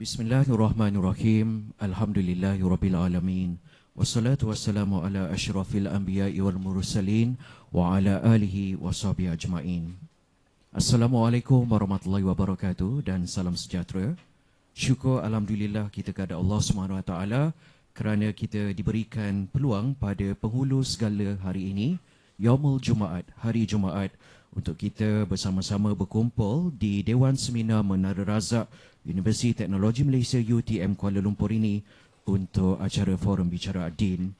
Bismillahirrahmanirrahim. Alhamdulillahirabbil alamin. Wassalatu wassalamu ala asyrafil anbiya'i wal mursalin wa ala alihi washabihi ajmain. Assalamualaikum warahmatullahi wabarakatuh dan salam sejahtera. Syukur alhamdulillah kita kepada Allah Subhanahu wa taala kerana kita diberikan peluang pada penghulu segala hari ini, Yaumul Jumaat, hari Jumaat, untuk kita bersama-sama berkumpul di Dewan Seminar Menara Razak Universiti Teknologi Malaysia UTM Kuala Lumpur ini untuk acara Forum Bicara Ad-Din.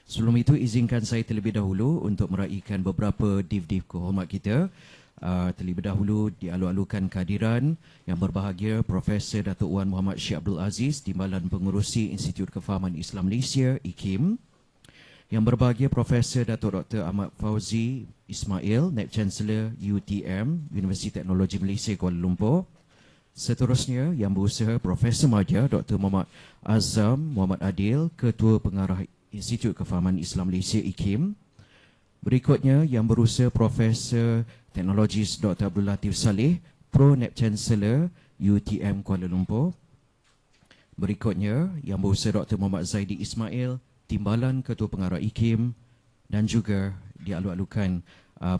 Sebelum itu, izinkan saya terlebih dahulu untuk meraihkan beberapa div-div kehormat kita. Terlebih dahulu dialu-alukan kehadiran yang berbahagia Profesor Datuk Wan Muhammad Sheikh Abdul Aziz, Timbalan Pengerusi Institut Kefahaman Islam Malaysia, IKIM. Yang berbahagia Profesor Datuk Dr. Ahmad Fauzi Ismail, Naib Chancellor UTM, Universiti Teknologi Malaysia Kuala Lumpur. Seterusnya, yang berusaha Profesor Maja Dr. Muhammad Azam Muhammad Adil, Ketua Pengarah Institut Kefahaman Islam Malaysia IKIM. Berikutnya, yang berusaha Profesor Teknologis Dr. Abdul Latif Saleh, Pro Naib Chancellor UTM Kuala Lumpur. Berikutnya, yang berusaha Dr. Muhammad Zaidi Ismail, Timbalan Ketua Pengarah IKIM, dan juga dialu-alukan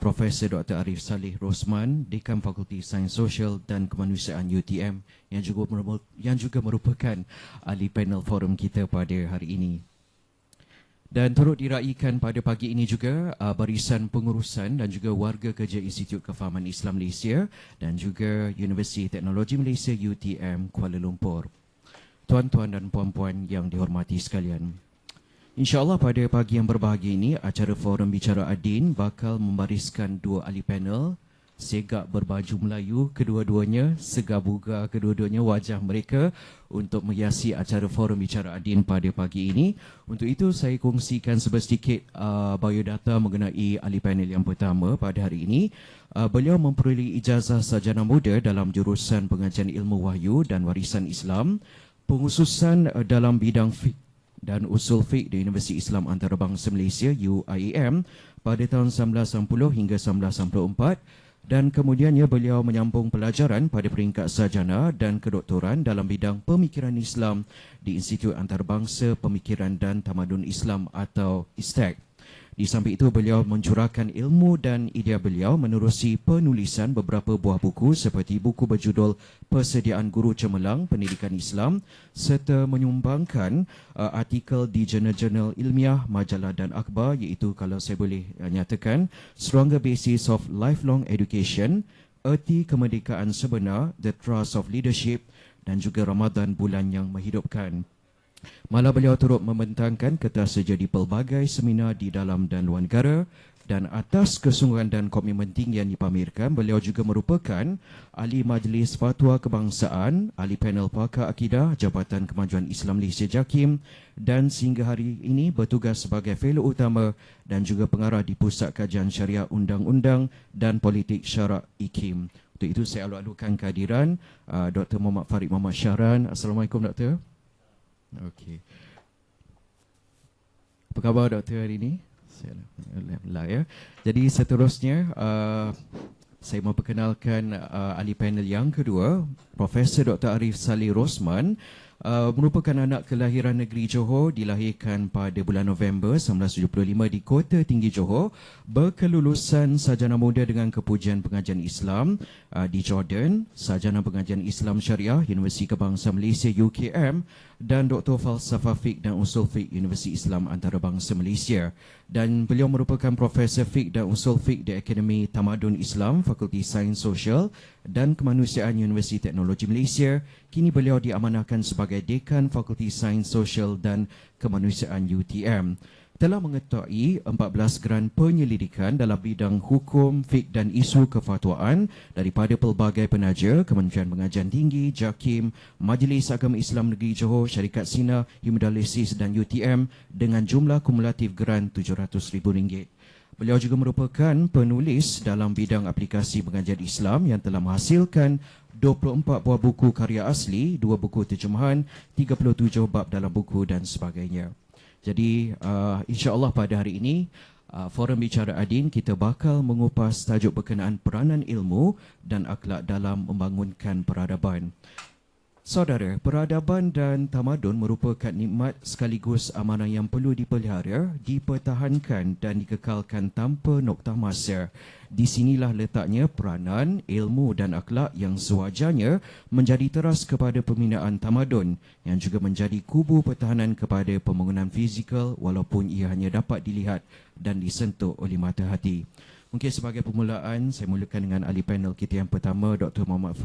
Profesor Dr. Arif Saleh Rosman, Dekan Fakulti Sains Sosial dan Kemanusiaan UTM, yang juga merupakan ahli panel forum kita pada hari ini. Dan turut diraihkan pada pagi ini juga barisan pengurusan dan juga warga kerja Institut Kefahaman Islam Malaysia dan juga Universiti Teknologi Malaysia UTM Kuala Lumpur. Tuan-tuan dan puan-puan yang dihormati sekalian, InsyaAllah pada pagi yang berbahagia ini, acara Forum Bicara Ad-Din bakal membariskan dua ahli panel, segak berbaju Melayu kedua-duanya, segar bugar kedua-duanya wajah mereka untuk menghiasi acara Forum Bicara Ad-Din pada pagi ini. Untuk itu, saya kongsikan sedikit biodata mengenai ahli panel yang pertama pada hari ini. Beliau memperoleh ijazah sarjana muda dalam jurusan pengajian ilmu wahyu dan warisan Islam, pengkhususan dalam bidang fiqh dan usul fiqh di Universiti Islam Antarabangsa Malaysia UIAM pada tahun 1990 hingga 1994, dan kemudiannya beliau menyambung pelajaran pada peringkat sarjana dan kedoktoran dalam bidang pemikiran Islam di Institut Antarabangsa Pemikiran dan Tamadun Islam atau ISTEC. Di samping itu, beliau mencurahkan ilmu dan idea beliau menerusi penulisan beberapa buah buku seperti buku berjudul Persediaan Guru Cemerlang Pendidikan Islam, serta menyumbangkan artikel di jurnal-jurnal ilmiah, majalah dan akhbar, iaitu kalau saya boleh nyatakan Stronger Basis of Lifelong Education, Erti Kemerdekaan Sebenar, The Trust of Leadership, dan juga Ramadan Bulan yang Menghidupkan. Malah beliau turut membentangkan kertas di pelbagai seminar di dalam dan luar negara, dan atas kesungguhan dan komitmen tinggi yang dipamerkan, beliau juga merupakan ahli Majlis Fatwa Kebangsaan, ahli panel pakar akidah Jabatan Kemajuan Islam Malaysia JAKIM, dan sehingga hari ini bertugas sebagai fellow utama dan juga pengarah di Pusat Kajian Syariah Undang-Undang dan Politik Syarak IKIM. Untuk itu, saya alu-alukan kehadiran Dr. Muhammad Farid Muhammad Syahran. Assalamualaikum, Dr. Okey. Apa khabar doktor hari ini? Alhamdulillah ya. Jadi seterusnya saya memperkenalkan ahli panel yang kedua, Profesor Dr. Arif Saleh Rosman. Merupakan anak kelahiran negeri Johor, dilahirkan pada bulan November 1975 di Kota Tinggi Johor, berkelulusan sarjana muda dengan kepujian pengajian Islam di Jordan, sarjana pengajian Islam Syariah Universiti Kebangsaan Malaysia UKM, dan Doktor Falsafah Fiqh dan Usul Fiqh Universiti Islam Antarabangsa Malaysia. Dan beliau merupakan Profesor Fiqh dan Usul Fiqh di Akademi Tamadun Islam, Fakulti Sains Sosial dan Kemanusiaan Universiti Teknologi Malaysia. Kini beliau diamanahkan sebagai Dekan Fakulti Sains Sosial dan Kemanusiaan UTM. Telah mengetahui 14 geran penyelidikan dalam bidang hukum, fiqh dan isu kefatwaan daripada pelbagai penaja, Kementerian Pengajian Tinggi, JAKIM, Majlis Agama Islam Negeri Johor, Syarikat Sina, Himdalisis dan UTM dengan jumlah kumulatif geran RM700,000. Beliau juga merupakan penulis dalam bidang aplikasi pengajian Islam yang telah menghasilkan 24 buah buku karya asli, 2 buku terjemahan, 37 bab dalam buku dan sebagainya. Jadi insya-Allah pada hari ini Forum Bicara Ad-Din kita bakal mengupas tajuk berkenaan peranan ilmu dan akhlak dalam membangunkan peradaban. Saudara, peradaban dan tamadun merupakan nikmat sekaligus amanah yang perlu dipelihara, dipertahankan dan dikekalkan tanpa noktah masa. Di sinilah letaknya peranan, ilmu dan akhlak yang sewajarnya menjadi teras kepada pembinaan tamadun yang juga menjadi kubu pertahanan kepada pembangunan fizikal walaupun ia hanya dapat dilihat dan disentuh oleh mata hati. Mungkin sebagai permulaan, saya mulakan dengan ahli panel kita yang pertama, Dr. Muhammad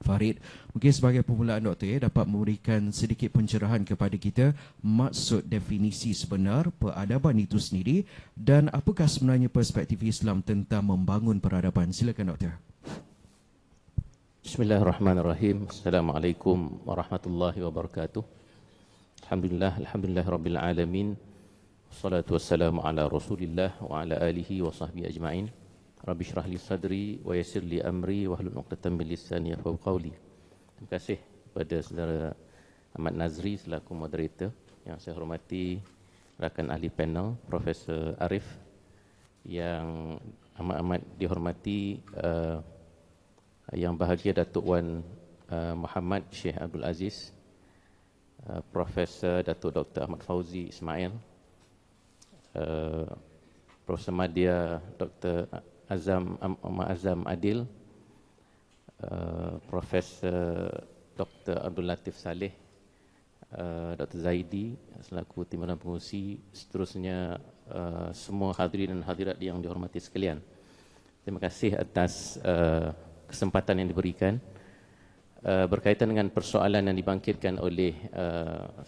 Farid. Mungkin sebagai permulaan Doktor dapat memberikan sedikit pencerahan kepada kita maksud definisi sebenar peradaban itu sendiri dan apakah sebenarnya perspektif Islam tentang membangun peradaban. Silakan Doktor. Bismillahirrahmanirrahim. Assalamualaikum warahmatullahi wabarakatuh. Alhamdulillah rabbil alamin. Wassalatu wassalamu ala Rasulillah wa ala alihi wa sahbihi ajma'in. Rabbi syrah li sadri wa yassir li amri wa hlul 'uqdatam min lisani yafqahu qawli. Terima kasih kepada saudara Ahmad Nazri selaku moderator. Yang saya hormati rakan ahli panel Profesor Arif, yang amat-amat dihormati yang bahagia Datuk Wan Muhammad Sheikh Abdul Aziz, Profesor Datuk Dr. Ahmad Fauzi Ismail, Profesor Madya Dr. Azam Adil, Profesor Dr. Abdul Latif Saleh, Dr. Zaidi selaku timbalan pengurusi, seterusnya semua hadirin dan hadirat yang dihormati sekalian. Terima kasih atas kesempatan yang diberikan berkaitan dengan persoalan yang dibangkitkan oleh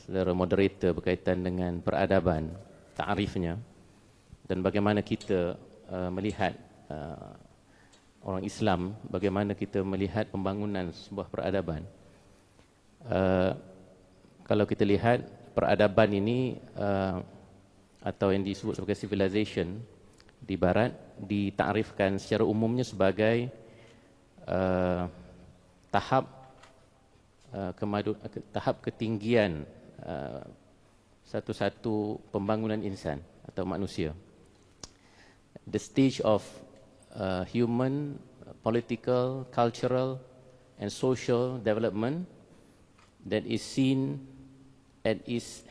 saudara moderator berkaitan dengan peradaban, ta'rifnya dan bagaimana kita melihat orang Islam, bagaimana kita melihat pembangunan sebuah peradaban. Kalau kita lihat peradaban ini atau yang disebut sebagai civilization di Barat ditakrifkan secara umumnya sebagai tahap ketinggian satu-satu pembangunan insan atau manusia. The stage of human, political, cultural and social development that is seen at its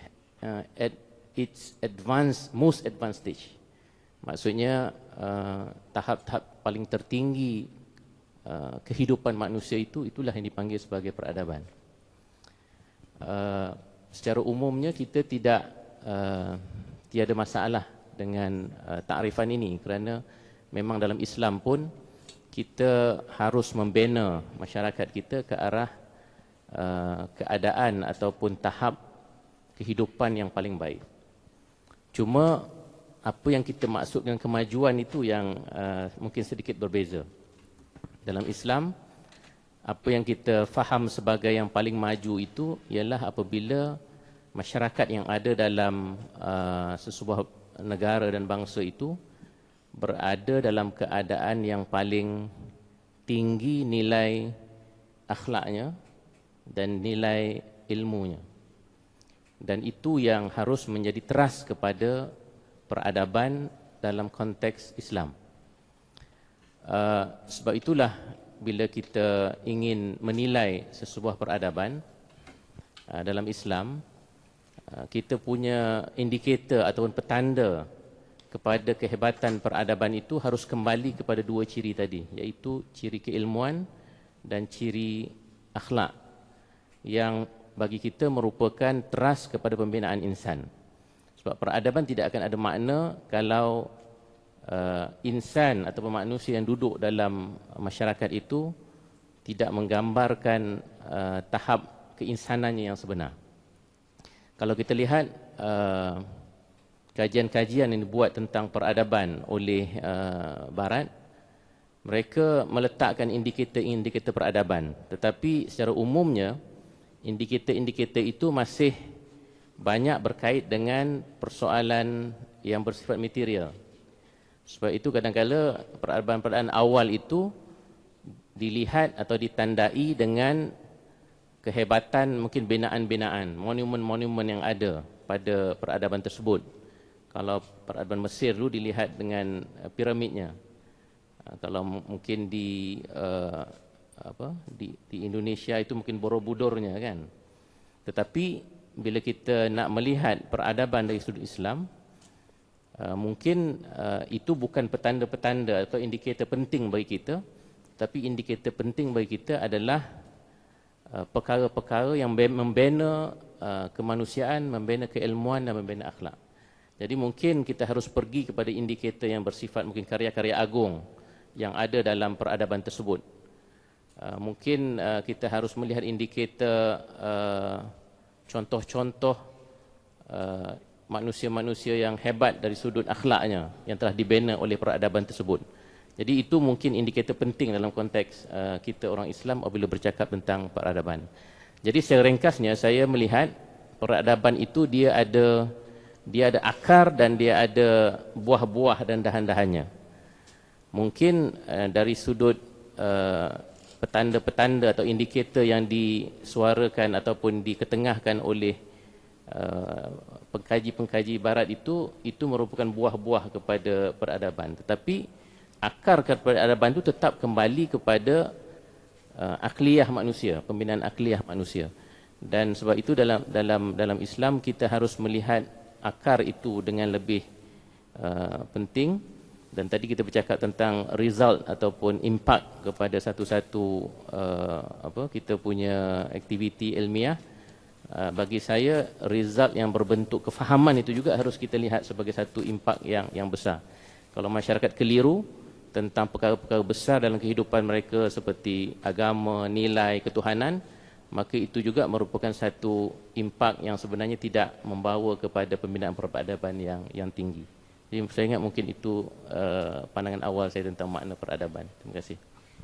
most advanced stage. Maksudnya tahap-tahap paling tertinggi kehidupan manusia itulah yang dipanggil sebagai peradaban. Secara umumnya kita tiada masalah dengan takrifan ini kerana memang dalam Islam pun kita harus membina masyarakat kita ke arah keadaan ataupun tahap kehidupan yang paling baik. Cuma apa yang kita maksudkan kemajuan itu yang mungkin sedikit berbeza. Dalam Islam, apa yang kita faham sebagai yang paling maju itu ialah apabila masyarakat yang ada dalam sesebuah negara dan bangsa itu berada dalam keadaan yang paling tinggi nilai akhlaknya dan nilai ilmunya. Dan itu yang harus menjadi teras kepada peradaban dalam konteks Islam. Sebab itulah bila kita ingin menilai sesebuah peradaban dalam Islam, kita punya indikator ataupun petanda kepada kehebatan peradaban itu harus kembali kepada dua ciri tadi, iaitu ciri keilmuan dan ciri akhlak yang bagi kita merupakan teras kepada pembinaan insan. Sebab peradaban tidak akan ada makna kalau insan atau manusia yang duduk dalam masyarakat itu tidak menggambarkan tahap keinsanannya yang sebenar. Kalau kita lihat kajian-kajian yang dibuat tentang peradaban oleh Barat, mereka meletakkan indikator-indikator peradaban. Tetapi secara umumnya, indikator-indikator itu masih banyak berkait dengan persoalan yang bersifat material. Sebab itu kadang-kadang peradaban-peradaban awal itu dilihat atau ditandai dengan kehebatan mungkin binaan-binaan, monumen-monumen yang ada pada peradaban tersebut. Kalau peradaban Mesir dulu dilihat dengan piramidnya. Kalau mungkin di di Indonesia itu mungkin borobudurnya kan. Tetapi bila kita nak melihat peradaban dari sudut Islam, mungkin itu bukan petanda-petanda atau indikator penting bagi kita, tapi indikator penting bagi kita adalah perkara-perkara yang membina kemanusiaan, membina keilmuan dan membina akhlak. Jadi mungkin kita harus pergi kepada indikator yang bersifat mungkin karya-karya agung yang ada dalam peradaban tersebut. Mungkin kita harus melihat indikator contoh-contoh manusia-manusia yang hebat dari sudut akhlaknya yang telah dibina oleh peradaban tersebut. Jadi itu mungkin indikator penting dalam konteks kita orang Islam apabila bercakap tentang peradaban. Jadi secara ringkasnya saya melihat peradaban itu dia ada akar dan dia ada buah-buah dan dahan-dahannya. Mungkin dari sudut petanda-petanda atau indikator yang disuarakan ataupun diketengahkan oleh pengkaji-pengkaji barat itu merupakan buah-buah kepada peradaban. Tetapi akar peradaban itu tetap kembali kepada akliyah manusia, pembinaan akliyah manusia. Dan sebab itu dalam Islam kita harus melihat akar itu dengan lebih penting. Dan tadi kita bercakap tentang result ataupun impact kepada satu-satu kita punya aktiviti ilmiah. Bagi saya result yang berbentuk kefahaman itu juga harus kita lihat sebagai satu impact yang besar. Kalau masyarakat keliru tentang perkara-perkara besar dalam kehidupan mereka seperti agama, nilai, ketuhanan, maka itu juga merupakan satu impact yang sebenarnya tidak membawa kepada pembinaan peradaban yang tinggi. Jadi saya ingat mungkin itu pandangan awal saya tentang makna peradaban. Terima kasih.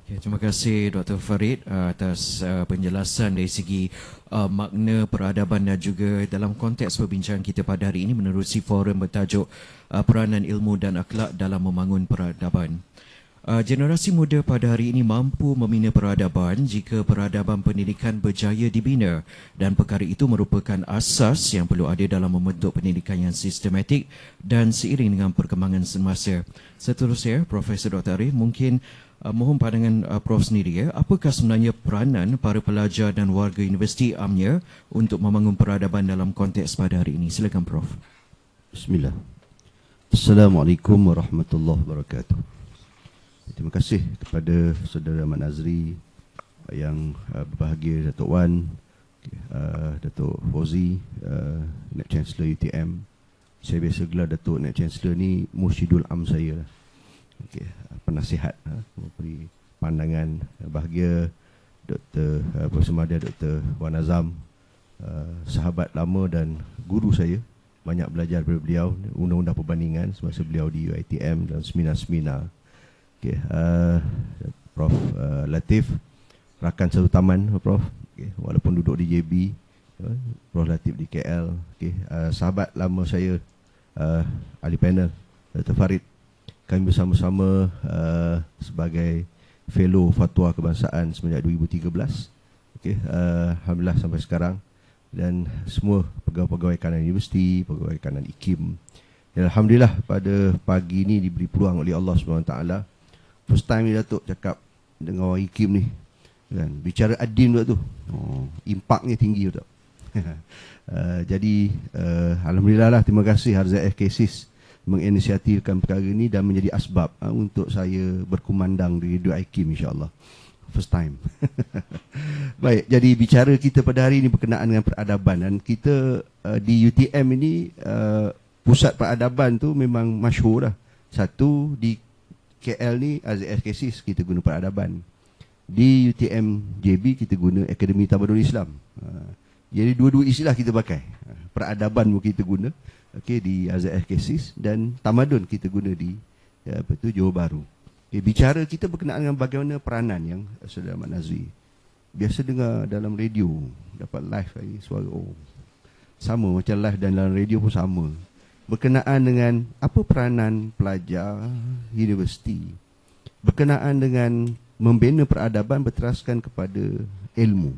Ya, terima kasih Dr. Farid atas penjelasan dari segi makna peradaban dan juga dalam konteks perbincangan kita pada hari ini menerusi forum bertajuk Peranan Ilmu dan Akhlak dalam Membangun Peradaban. Generasi muda pada hari ini mampu membina peradaban jika peradaban pendidikan berjaya dibina dan perkara itu merupakan asas yang perlu ada dalam membentuk pendidikan yang sistematik dan seiring dengan perkembangan semasa. Seterusnya, Profesor Dr. Arif, mungkin mohon pandangan Prof sendiri, apakah sebenarnya peranan para pelajar dan warga Universiti Amnya untuk membangun peradaban dalam konteks pada hari ini? Silakan Prof. Bismillah. Assalamualaikum warahmatullahi wabarakatuh. Terima kasih kepada saudara Mat Nazri yang berbahagia, Datuk Wan, Datuk Fauzi, Naib Chancellor UTM. Saya biasa gelar Datuk Naib Chancellor ni Mursyidul Am saya lah. Okay. Penasihat, memberi pandangan. Bahagia Dr. Profesor Madya, Dr. Wan Azam, sahabat lama dan guru saya. Banyak belajar daripada beliau, undang-undang perbandingan semasa beliau di UiTM dan seminar-seminar. Okay, Prof Latif, rakan satu taman Prof, okay, walaupun duduk di JB, Prof Latif di KL. Okay, sahabat lama saya, ahli panel Dr. Farid. Kami bersama-sama sebagai fellow fatwa kebangsaan semenjak 2013. Okay, alhamdulillah sampai sekarang. Dan semua pegawai-pegawai kanan universiti, pegawai kanan IKIM. Dan alhamdulillah pada pagi ini diberi peluang oleh Allah SWT. First time ni Datuk cakap dengan orang IKIM ni kan, bicara adin tu, impaknya tinggi tu. Jadi alhamdulillah lah, terima kasih Harzaif Kesis menginisiatifkan perkara ini dan menjadi asbab untuk saya berkumandang di Radio IKIM insya-Allah. First time. Baik, jadi bicara kita pada hari ini berkenaan dengan peradaban, dan kita di UTM ini pusat peradaban tu memang masyhur lah. Satu di KL ni Azif Kesis kita guna peradaban. Di UTM JB kita guna Akademi Tamadun Islam. Jadi dua-dua istilah kita pakai. Peradaban pun kita guna, okey, di Azif Kesis, dan tamadun kita guna di Johor Bahru. Okay, bicara kita berkenaan dengan bagaimana peranan yang Saudara Mat Nazri biasa dengar dalam radio, dapat live lagi suara sama macam live dan dalam radio pun sama. Berkenaan dengan apa peranan pelajar universiti, berkenaan dengan membina peradaban berteraskan kepada ilmu.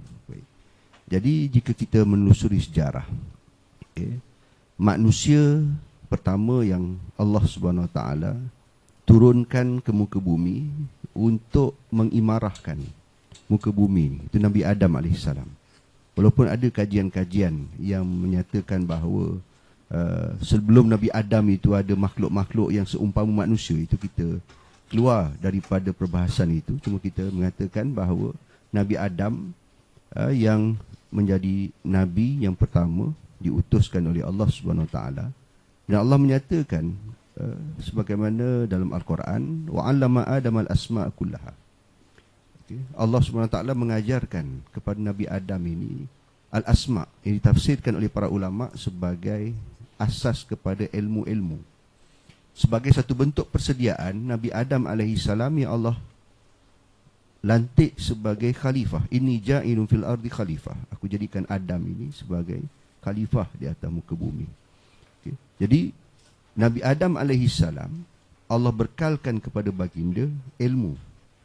Jadi jika kita menelusuri sejarah, okay, manusia pertama yang Allah Subhanahu Wa Taala turunkan ke muka bumi untuk mengimarahkan muka bumi ni. Itu Nabi Adam alaihissalam. Walaupun ada kajian-kajian yang menyatakan bahawa sebelum Nabi Adam itu ada makhluk-makhluk yang seumpama manusia, itu kita keluar daripada perbahasan itu. Cuma kita mengatakan bahawa Nabi Adam yang menjadi Nabi yang pertama diutuskan oleh Allah Subhanahu Wa Taala, dan Allah menyatakan sebagaimana dalam Al-Quran, wa 'allama Adam al-asma' kullaha. Allah Subhanahu Wa Taala mengajarkan kepada Nabi Adam ini al-asma', yang ditafsirkan oleh para ulama sebagai asas kepada ilmu-ilmu. Sebagai satu bentuk persediaan Nabi Adam alaihissalam yang Allah lantik sebagai khalifah. Inni ja'ilun fil ardi khalifah. Aku jadikan Adam ini sebagai khalifah di atas muka bumi. Okay. Jadi Nabi Adam alaihissalam, Allah berkalkan kepada baginda ilmu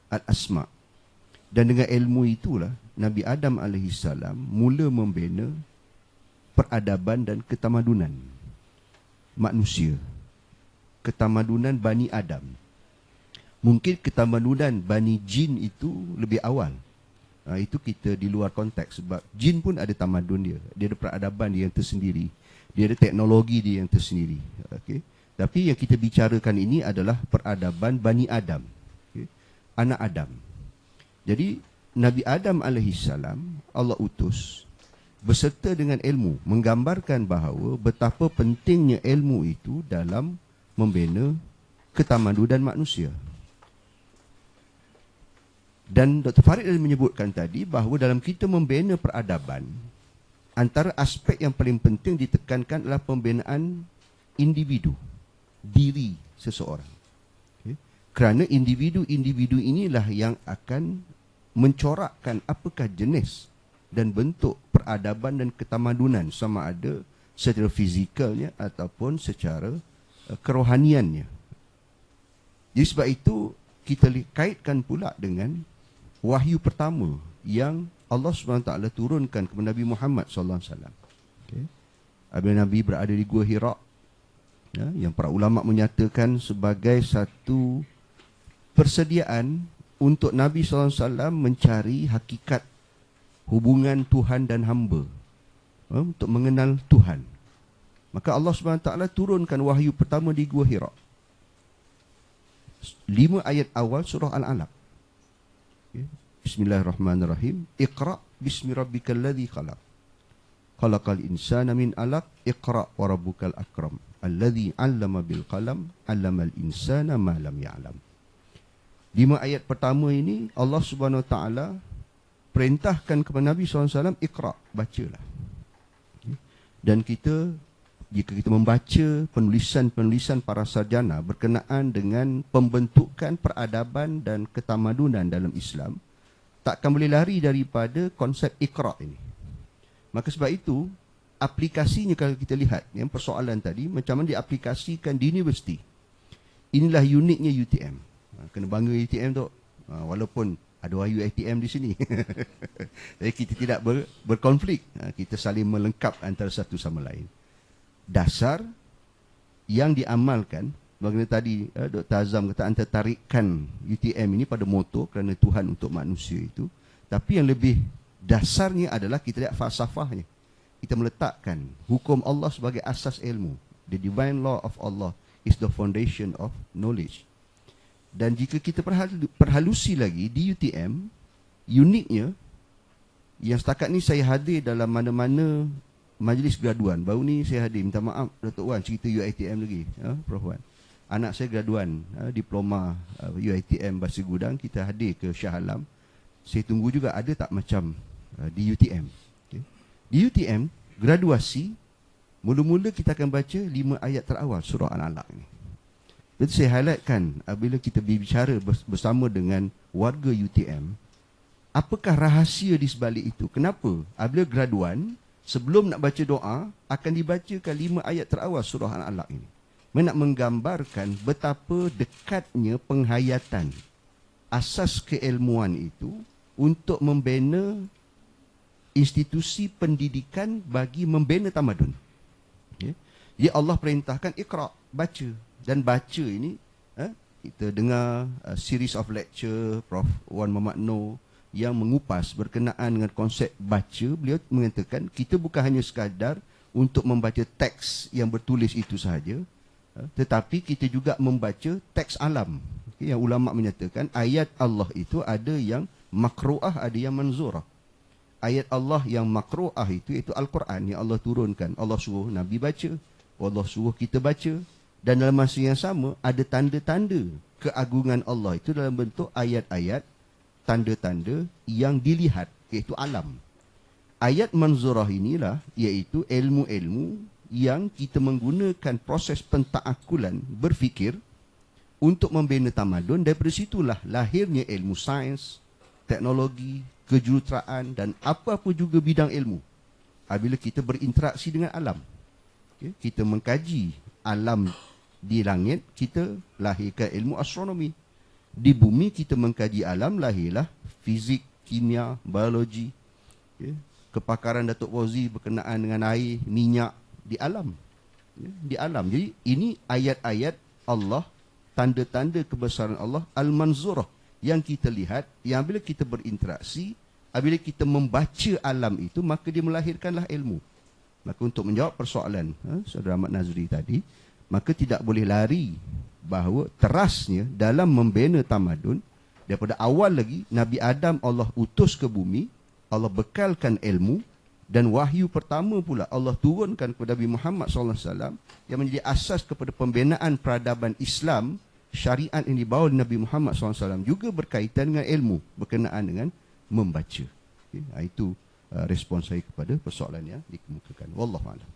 al-asma'. Dan dengan ilmu itulah Nabi Adam alaihissalam mula membina peradaban dan ketamadunan manusia. Ketamadunan Bani Adam. Mungkin ketamadunan Bani Jin itu lebih awal. Itu kita di luar konteks, sebab jin pun ada tamadun dia. Dia ada peradaban dia yang tersendiri. Dia ada teknologi dia yang tersendiri. Okay. Tapi yang kita bicarakan ini adalah peradaban Bani Adam. Okay. Anak Adam. Jadi Nabi Adam alaihissalam Allah utus beserta dengan ilmu, menggambarkan bahawa betapa pentingnya ilmu itu dalam membina ketamadunan manusia. Dan Dr. Farid menyebutkan tadi bahawa dalam kita membina peradaban, antara aspek yang paling penting ditekankan adalah pembinaan individu, diri seseorang. Okay. Kerana individu-individu inilah yang akan mencorakkan apakah jenis dan bentuk peradaban dan ketamadunan, sama ada secara fizikalnya ataupun secara kerohaniannya. Jadi sebab itu kita kaitkan pula dengan wahyu pertama yang Allah SWT turunkan kepada Nabi Muhammad SAW. Okay. Apabila Nabi berada di Gua Hira, yang para ulama menyatakan sebagai satu persediaan untuk Nabi SAW mencari hakikat hubungan Tuhan dan hamba, untuk mengenal Tuhan. Maka Allah SWT turunkan wahyu pertama di Gua Hira. 5 ayat awal surah Al-Alaq. Bismillahirrahmanirrahim. Iqra' bismi rabbikal ladzi khalaq. Khalaqal insana min 'alaq. Iqra' wa rabbukal akram. Alladzi 'allama bil qalam. 'allamal insana ma lam ya'lam. 5 ayat pertama ini Allah Subhanahu Wa Taala perintahkan kepada Nabi SAW, Iqra', bacalah. Dan kita, jika kita membaca penulisan-penulisan para sarjana berkenaan dengan pembentukan peradaban dan ketamadunan dalam Islam, takkan boleh lari daripada konsep Iqra' ini. Maka sebab itu, aplikasinya kalau kita lihat, yang persoalan tadi, macam mana diaplikasikan di universiti. Inilah uniknya UTM. Kena bangga UTM tu, walaupun ada wahyu ATM di sini. Jadi kita tidak berkonflik. Kita saling melengkap antara satu sama lain. Dasar yang diamalkan, bagaimana tadi Dr. Azam kata, anda tarikkan UTM ini pada moto kerana Tuhan untuk manusia itu. Tapi yang lebih dasarnya adalah kita lihat falsafahnya. Kita meletakkan hukum Allah sebagai asas ilmu. The divine law of Allah is the foundation of knowledge. Dan jika kita perhalusi lagi di UTM, uniknya, yang setakat ni saya hadir dalam mana-mana majlis graduan. Baru ni saya hadir, minta maaf Datuk Wan, cerita UiTM lagi, Prof Wan. Anak saya graduan diploma UiTM Bahasa Gudang, kita hadir ke Shah Alam. Saya tunggu juga ada tak macam di UTM. Okay. Di UTM, graduasi, mula-mula kita akan baca 5 ayat terawal surah Al-Alaq ni. Jadi saya highlightkan, bila kita berbicara bersama dengan warga UTM, apakah rahasia di sebalik itu? Kenapa? Apabila graduan, sebelum nak baca doa, akan dibacakan 5 ayat terawal surah Al-Alaq ini. Nak menggambarkan betapa dekatnya penghayatan asas keilmuan itu untuk membina institusi pendidikan bagi membina tamadun. Okay. Jadi Allah perintahkan Iqra', baca. Dan baca ini, kita dengar series of lecture Prof Wan Muhammad Noor yang mengupas berkenaan dengan konsep baca, beliau mengatakan kita bukan hanya sekadar untuk membaca teks yang bertulis itu sahaja, tetapi kita juga membaca teks alam. Yang ulama menyatakan ayat Allah itu ada yang makru'ah, ada yang manzurah. Ayat Allah yang makru'ah itu Al-Quran yang Allah turunkan. Allah suruh Nabi baca, Allah suruh kita baca. Dan dalam masa yang sama ada tanda-tanda keagungan Allah itu dalam bentuk ayat-ayat, tanda-tanda yang dilihat, iaitu alam. Ayat manzurah inilah iaitu ilmu-ilmu yang kita menggunakan proses pentaakulan, berfikir untuk membina tamadun. Daripada situlah lahirnya ilmu sains, teknologi, kejuruteraan dan apa-apa juga bidang ilmu. Apabila kita berinteraksi dengan alam, kita mengkaji alam di langit, kita lahirkan ilmu astronomi. Di bumi kita mengkaji alam, lahirlah fizik, kimia, biologi. Kepakaran Datuk Fauzi berkenaan dengan air, minyak di alam. Di alam. Jadi ini ayat-ayat Allah, tanda-tanda kebesaran Allah al-manzurah yang kita lihat, yang bila kita berinteraksi, bila kita membaca alam itu, maka dia melahirkanlah ilmu. Maka untuk menjawab persoalan Saudara Ahmad Nazri tadi, maka tidak boleh lari bahawa terasnya dalam membina tamadun, daripada awal lagi Nabi Adam Allah utus ke bumi, Allah bekalkan ilmu, dan wahyu pertama pula Allah turunkan kepada Nabi Muhammad SAW yang menjadi asas kepada pembinaan peradaban Islam. Syariat yang dibawa oleh Nabi Muhammad SAW juga berkaitan dengan ilmu, berkenaan dengan membaca. Itu respon saya kepada persoalan yang dikemukakan. Wallahualam.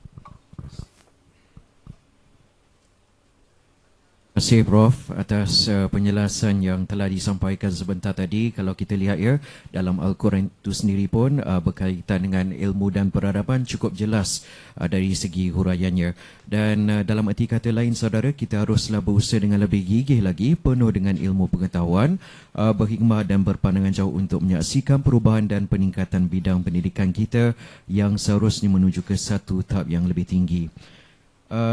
Terima kasih Prof atas penjelasan yang telah disampaikan sebentar tadi. Kalau kita lihat ya, dalam Al-Quran itu sendiri pun berkaitan dengan ilmu dan peradaban cukup jelas dari segi huraiannya. Dan dalam erti kata lain saudara, kita haruslah berusaha dengan lebih gigih lagi, penuh dengan ilmu pengetahuan, berhikmah dan berpandangan jauh untuk menyaksikan perubahan dan peningkatan bidang pendidikan kita yang seharusnya menuju ke satu tahap yang lebih tinggi.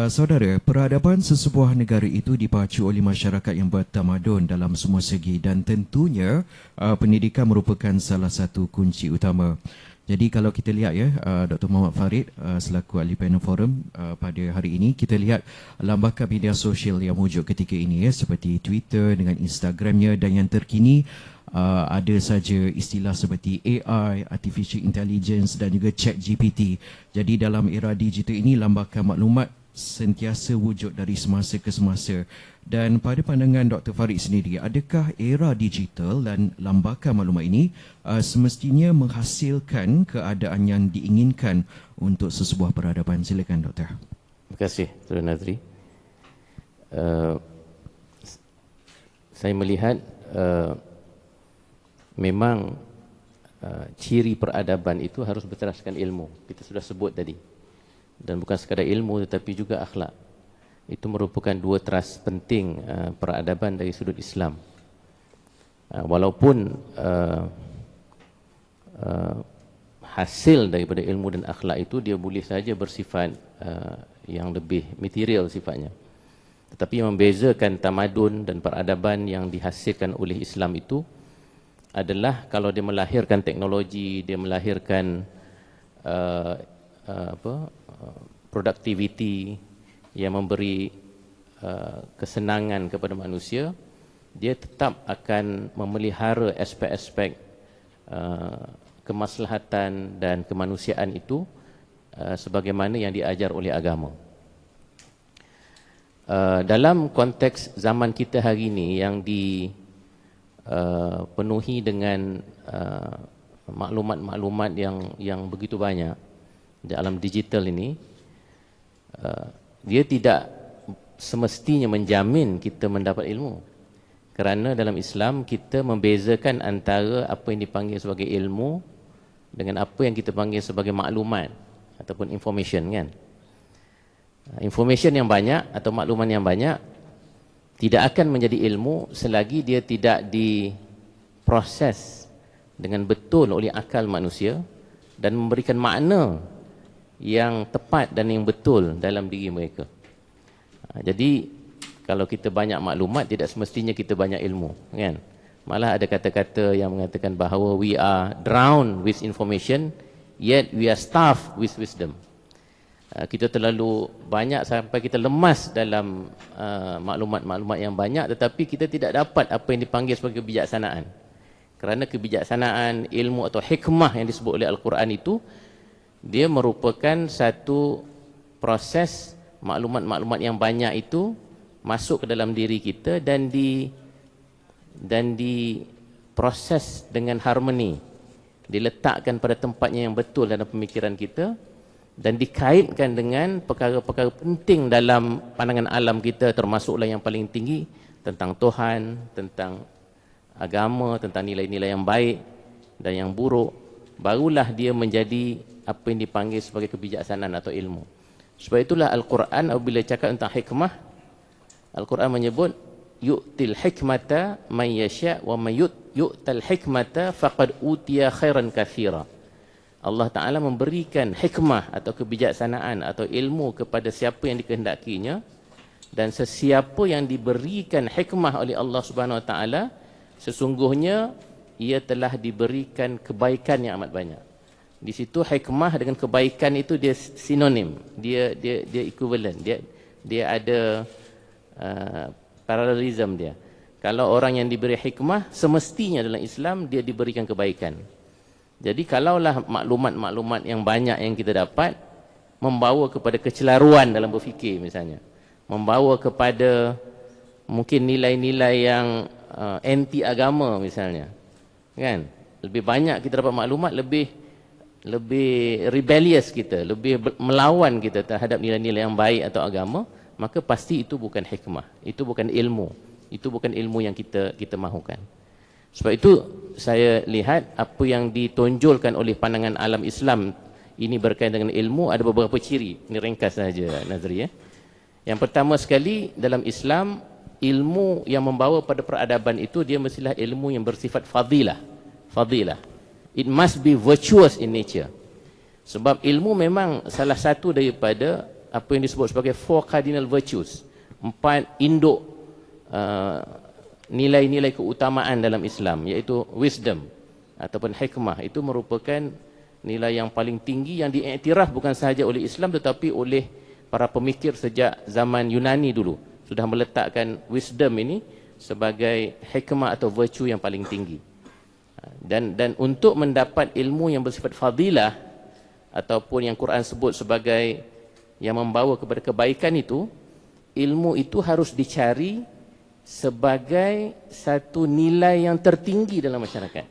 Saudara, peradaban sesebuah negara itu dipacu oleh masyarakat yang bertamadun dalam semua segi, dan tentunya pendidikan merupakan salah satu kunci utama. Jadi kalau kita lihat ya, Dr. Muhammad Farid selaku ahli panel forum pada hari ini, kita lihat lambakan media sosial yang wujud ketika ini ya, seperti Twitter dengan Instagramnya, dan yang terkini ada saja istilah seperti AI, Artificial Intelligence dan juga ChatGPT. Jadi dalam era digital ini, lambakan maklumat sentiasa wujud dari semasa ke semasa. Dan pada pandangan Dr. Farid sendiri, adakah era digital dan lambakan maklumat ini semestinya menghasilkan keadaan yang diinginkan untuk sesebuah peradaban? Silakan Doktor. Terima kasih Tuan Nazri. Saya melihat memang ciri peradaban itu harus berteraskan ilmu. Kita sudah sebut tadi. Dan bukan sekadar ilmu tetapi juga akhlak. Itu merupakan dua teras penting peradaban dari sudut Islam. Walaupun hasil daripada ilmu dan akhlak itu dia boleh saja bersifat yang lebih material sifatnya. Tetapi yang membezakan tamadun dan peradaban yang dihasilkan oleh Islam itu adalah kalau dia melahirkan teknologi, dia melahirkan produktiviti yang memberi kesenangan kepada manusia, dia tetap akan memelihara aspek-aspek kemaslahatan dan kemanusiaan itu sebagaimana yang diajar oleh agama. Dalam konteks zaman kita hari ini yang dipenuhi dengan maklumat-maklumat yang begitu banyak di alam digital ini, dia tidak semestinya menjamin kita mendapat ilmu. Kerana dalam Islam kita membezakan antara apa yang dipanggil sebagai ilmu dengan apa yang kita panggil sebagai maklumat ataupun information kan. Information yang banyak atau makluman yang banyak tidak akan menjadi ilmu selagi dia tidak diproses dengan betul oleh akal manusia dan memberikan makna yang tepat dan yang betul dalam diri mereka. Jadi kalau kita banyak maklumat, tidak semestinya kita banyak ilmu, kan? Malah ada kata-kata yang mengatakan bahawa we are drowned with information, yet we are starved with wisdom. Kita terlalu banyak sampai kita lemas dalam maklumat-maklumat yang banyak, tetapi kita tidak dapat apa yang dipanggil sebagai kebijaksanaan. Kerana kebijaksanaan, ilmu atau hikmah yang disebut oleh Al-Quran itu, dia merupakan satu proses maklumat-maklumat yang banyak itu masuk ke dalam diri kita dan diproses dengan harmoni, diletakkan pada tempatnya yang betul dalam pemikiran kita dan dikaitkan dengan perkara-perkara penting dalam pandangan alam kita, termasuklah yang paling tinggi tentang Tuhan, tentang agama, tentang nilai-nilai yang baik dan yang buruk. Barulah dia menjadi apa yang dipanggil sebagai kebijaksanaan atau ilmu. Sebab itulah Al-Quran apabila cakap tentang hikmah, Al-Quran menyebut yu'til hikmata man yasha' wa man yu'tal hikmata faqad utiya khairan katsira. Allah Ta'ala memberikan hikmah atau kebijaksanaan atau ilmu kepada siapa yang dikehendakinya, dan sesiapa yang diberikan hikmah oleh Allah Subhanahu Wa Ta'ala, sesungguhnya ia telah diberikan kebaikan yang amat banyak. Di situ hikmah dengan kebaikan itu dia sinonim, dia equivalent, dia ada paralelism dia. Kalau orang yang diberi hikmah, semestinya dalam Islam dia diberikan kebaikan. Jadi kalaulah maklumat-maklumat yang banyak yang kita dapat membawa kepada kecelaruan dalam berfikir misalnya, membawa kepada mungkin nilai-nilai yang anti agama misalnya, kan? Lebih banyak kita dapat maklumat, lebih rebellious kita, lebih melawan kita terhadap nilai-nilai yang baik atau agama, maka pasti itu bukan hikmah, itu bukan ilmu, itu bukan ilmu yang kita mahukan. Sebab itu saya lihat apa yang ditonjolkan oleh pandangan alam Islam ini berkaitan dengan ilmu ada beberapa ciri. Ini ringkas saja Nazri ya. Yang pertama sekali, dalam Islam ilmu yang membawa pada peradaban itu dia mestilah ilmu yang bersifat fadilah. Fadilah. It must be virtuous in nature. Sebab ilmu memang salah satu daripada apa yang disebut sebagai 4 cardinal virtues, 4 induk nilai-nilai keutamaan dalam Islam, iaitu wisdom ataupun hikmah. Itu merupakan nilai yang paling tinggi yang diiktiraf bukan sahaja oleh Islam tetapi oleh para pemikir sejak zaman Yunani dulu. Sudah meletakkan wisdom ini sebagai hikmah atau virtue yang paling tinggi. Dan untuk mendapat ilmu yang bersifat fadilah ataupun yang Quran sebut sebagai yang membawa kepada kebaikan itu, ilmu itu harus dicari sebagai satu nilai yang tertinggi dalam masyarakat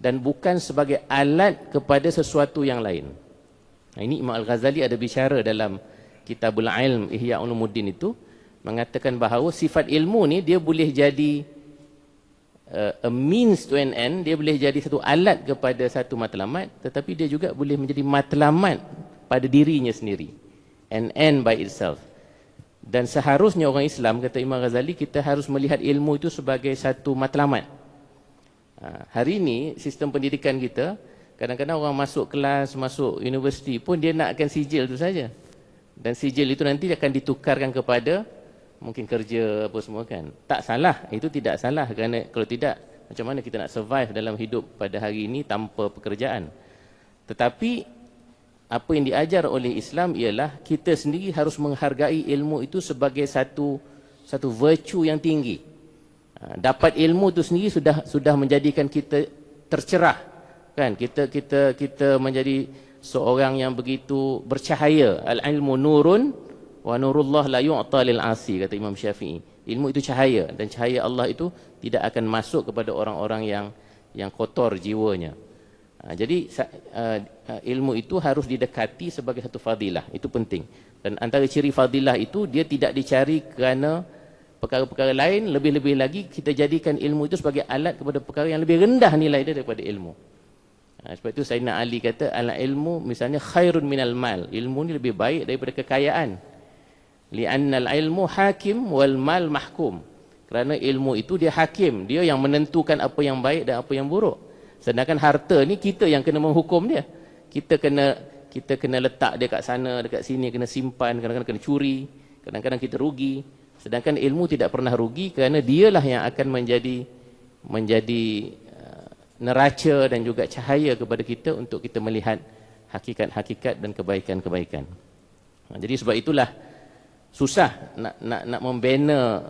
dan bukan sebagai alat kepada sesuatu yang lain. Ini Imam Al-Ghazali ada bicara dalam Kitabul Ilm Ihya Ulumuddin itu, mengatakan bahawa sifat ilmu ni dia boleh jadi a means to an end, dia boleh jadi satu alat kepada satu matlamat, tetapi dia juga boleh menjadi matlamat pada dirinya sendiri, an end by itself. Dan seharusnya orang Islam, kata Imam Ghazali, kita harus melihat ilmu itu sebagai satu matlamat. Hari ini sistem pendidikan kita, kadang-kadang orang masuk kelas, masuk universiti pun dia nakkan sijil itu saja. Dan sijil itu nanti akan ditukarkan kepada mungkin kerja apa semua kan. Tak salah, itu tidak salah, kerana kalau tidak, macam mana kita nak survive dalam hidup pada hari ini tanpa pekerjaan. Tetapi apa yang diajar oleh Islam ialah kita sendiri harus menghargai ilmu itu sebagai satu virtue yang tinggi. Dapat ilmu itu sendiri sudah menjadikan kita tercerah, kan? Kita menjadi seorang yang begitu bercahaya. Al-ilmu nurun wa nurullah la yu'ta lil 'asi, kata Imam Syafi'i. Ilmu itu cahaya, dan cahaya Allah itu tidak akan masuk kepada orang-orang yang kotor jiwanya. Jadi ilmu itu harus didekati sebagai satu fadilah. Itu penting. Dan antara ciri fadilah itu, dia tidak dicari kerana perkara-perkara lain. Lebih-lebih lagi kita jadikan ilmu itu sebagai alat kepada perkara yang lebih rendah nilai dia daripada ilmu. Sebab itu Sayyidina Ali kata, al-ilmu misalnya khairun minal mal. Ilmu ni lebih baik daripada kekayaan. Li'annal ilmu hakim wal mal mahkum. Kerana ilmu itu dia hakim, dia yang menentukan apa yang baik dan apa yang buruk. Sedangkan harta ni kita yang kena menghukum dia. Kita kena letak dia kat sana, dekat sini, kena simpan, kadang-kadang kena curi, kadang-kadang kita rugi. Sedangkan ilmu tidak pernah rugi kerana dialah yang akan menjadi menjadi neraca dan juga cahaya kepada kita untuk kita melihat hakikat-hakikat dan kebaikan-kebaikan. Jadi sebab itulah susah nak membina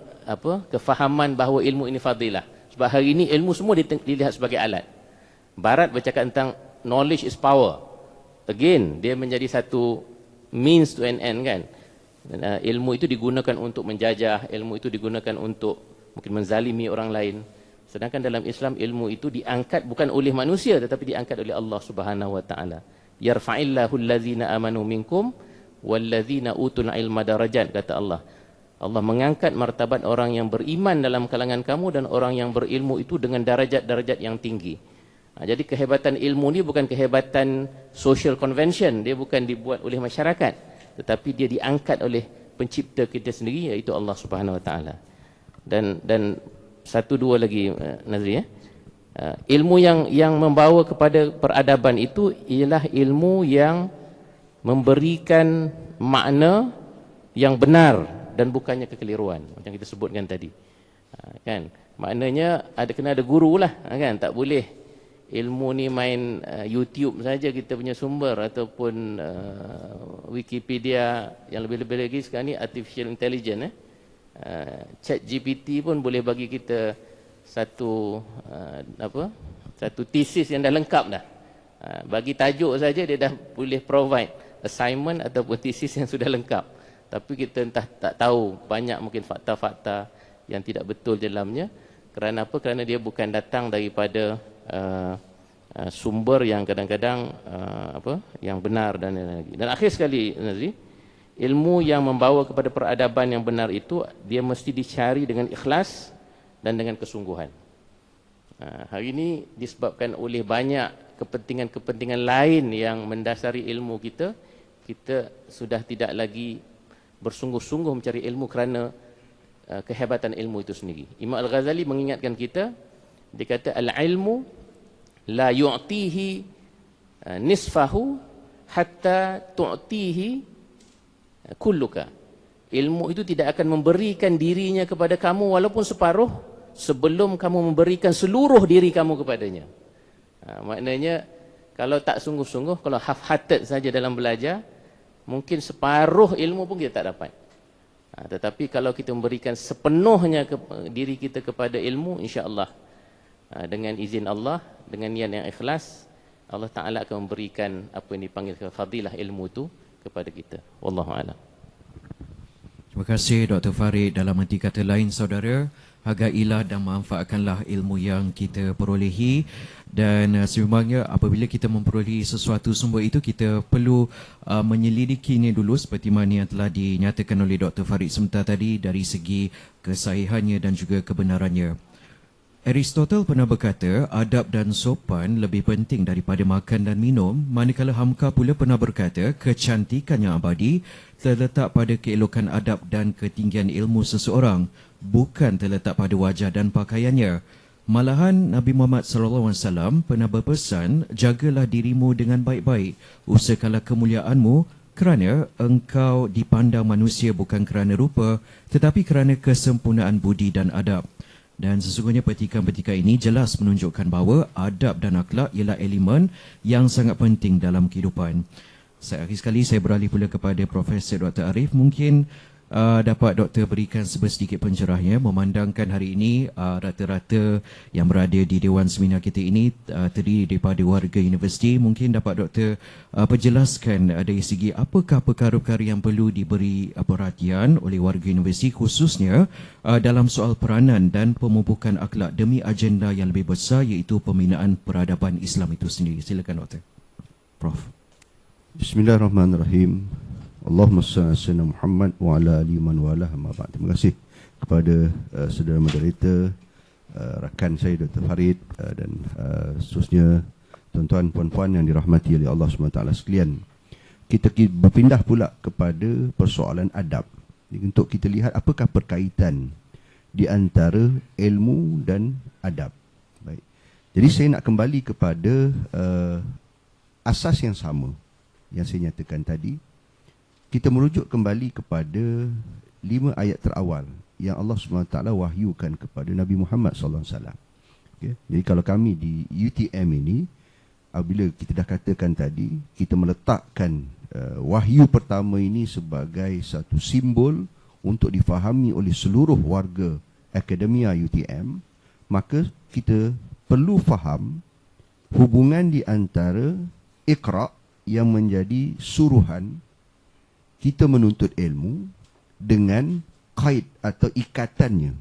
kefahaman bahawa ilmu ini fadilah. Sebab hari ini ilmu semua dilihat sebagai alat. Barat bercakap tentang knowledge is power. Again, dia menjadi satu means to an end kan. Ilmu itu digunakan untuk menjajah, ilmu itu digunakan untuk mungkin menzalimi orang lain. Sedangkan dalam Islam ilmu itu diangkat bukan oleh manusia tetapi diangkat oleh Allah Subhanahu wa taala. Yarfa'illahu allazina amanu minkum wallazina utul ilma darajat, kata Allah. Allah mengangkat martabat orang yang beriman dalam kalangan kamu dan orang yang berilmu itu dengan darajat-darajat yang tinggi. Jadi kehebatan ilmu ni bukan kehebatan social convention, dia bukan dibuat oleh masyarakat, tetapi dia diangkat oleh pencipta kita sendiri, iaitu Allah Subhanahu wa taala. Dan satu dua lagi Nazri, ilmu yang membawa kepada peradaban itu ialah ilmu yang memberikan makna yang benar dan bukannya kekeliruan, macam kita sebutkan tadi. Kan, maknanya kena ada guru lah, kan, tak boleh ilmu ni main YouTube saja kita punya sumber, ataupun Wikipedia, yang lebih-lebih lagi sekarang ni artificial intelligence. Chat GPT pun boleh bagi kita satu thesis yang dah lengkap dah. Bagi tajuk saja dia dah boleh provide assignment ataupun thesis yang sudah lengkap. Tapi kita entah tak tahu, banyak mungkin fakta-fakta yang tidak betul dalamnya. Kerana apa? Kerana dia bukan datang daripada sumber yang kadang-kadang yang benar dan lain-lain. Dan akhir sekali Nazri, ilmu yang membawa kepada peradaban yang benar itu dia mesti dicari dengan ikhlas dan dengan kesungguhan. Hari ini disebabkan oleh banyak kepentingan-kepentingan lain yang mendasari ilmu kita, kita sudah tidak lagi bersungguh-sungguh mencari ilmu kerana kehebatan ilmu itu sendiri. Imam Al-Ghazali mengingatkan kita, dia kata al-ilmu la yu'tihi nisfahu hatta tu'tihi kulluka. Ilmu itu tidak akan memberikan dirinya kepada kamu walaupun separuh sebelum kamu memberikan seluruh diri kamu kepadanya. Maknanya kalau tak sungguh-sungguh, kalau half-hearted saja dalam belajar, mungkin separuh ilmu pun kita tak dapat. Tetapi kalau kita memberikan sepenuhnya diri kita kepada ilmu, insya-Allah dengan izin Allah, dengan niat yang ikhlas, Allah Ta'ala akan memberikan apa yang dipanggil fadilah ilmu itu kepada kita. Wallahu a'lam. Terima kasih Dr. Farid. Dalam arti kata lain saudara, hargailah dan manfaatkanlah ilmu yang kita perolehi. Dan sebenarnya apabila kita memperolehi sesuatu sumber itu, kita perlu menyelidikinya dulu seperti mana yang telah dinyatakan oleh Dr. Farid sebentar tadi dari segi kesahihannya dan juga kebenarannya. Aristotle pernah berkata, adab dan sopan lebih penting daripada makan dan minum, manakala Hamka pula pernah berkata, kecantikan yang abadi terletak pada keelokan adab dan ketinggian ilmu seseorang, bukan terletak pada wajah dan pakaiannya. Malahan Nabi Muhammad SAW pernah berpesan, jagalah dirimu dengan baik-baik, usahakanlah kemuliaanmu, kerana engkau dipandang manusia bukan kerana rupa, tetapi kerana kesempurnaan budi dan adab. Dan sesungguhnya petikan-petikan ini jelas menunjukkan bahawa adab dan akhlak ialah elemen yang sangat penting dalam kehidupan. Akhir sekali saya beralih pula kepada Profesor Dr. Arif. Mungkin dapat doktor berikan sedikit pencerahnya, memandangkan hari ini rata-rata yang berada di Dewan Seminar kita ini terdiri daripada warga universiti. Mungkin dapat doktor perjelaskan dari segi apakah perkara-perkara yang perlu diberi perhatian oleh warga universiti, khususnya dalam soal peranan dan pemupukan akhlak demi agenda yang lebih besar, iaitu pembinaan peradaban Islam itu sendiri. Silakan doktor. Prof. Bismillahirrahmanirrahim. Allahumma salli ala sayyidina Muhammad wa ala alihi man walah. Terima kasih kepada saudara moderator, rakan saya Dr. Farid dan seterusnya tuan-tuan puan-puan yang dirahmati oleh Allah SWT sekalian. Kita berpindah pula kepada persoalan adab. Untuk kita lihat apakah perkaitan di antara ilmu dan adab. Baik. Jadi saya nak kembali kepada asas yang sama yang saya nyatakan tadi. Kita merujuk kembali kepada 5 ayat terawal yang Allah SWT wahyukan kepada Nabi Muhammad SAW. Okay. Jadi kalau kami di UTM ini, apabila kita dah katakan tadi, kita meletakkan wahyu pertama ini sebagai satu simbol untuk difahami oleh seluruh warga Akademia UTM, maka kita perlu faham hubungan di antara Iqra yang menjadi suruhan kita menuntut ilmu dengan kait atau ikatannya.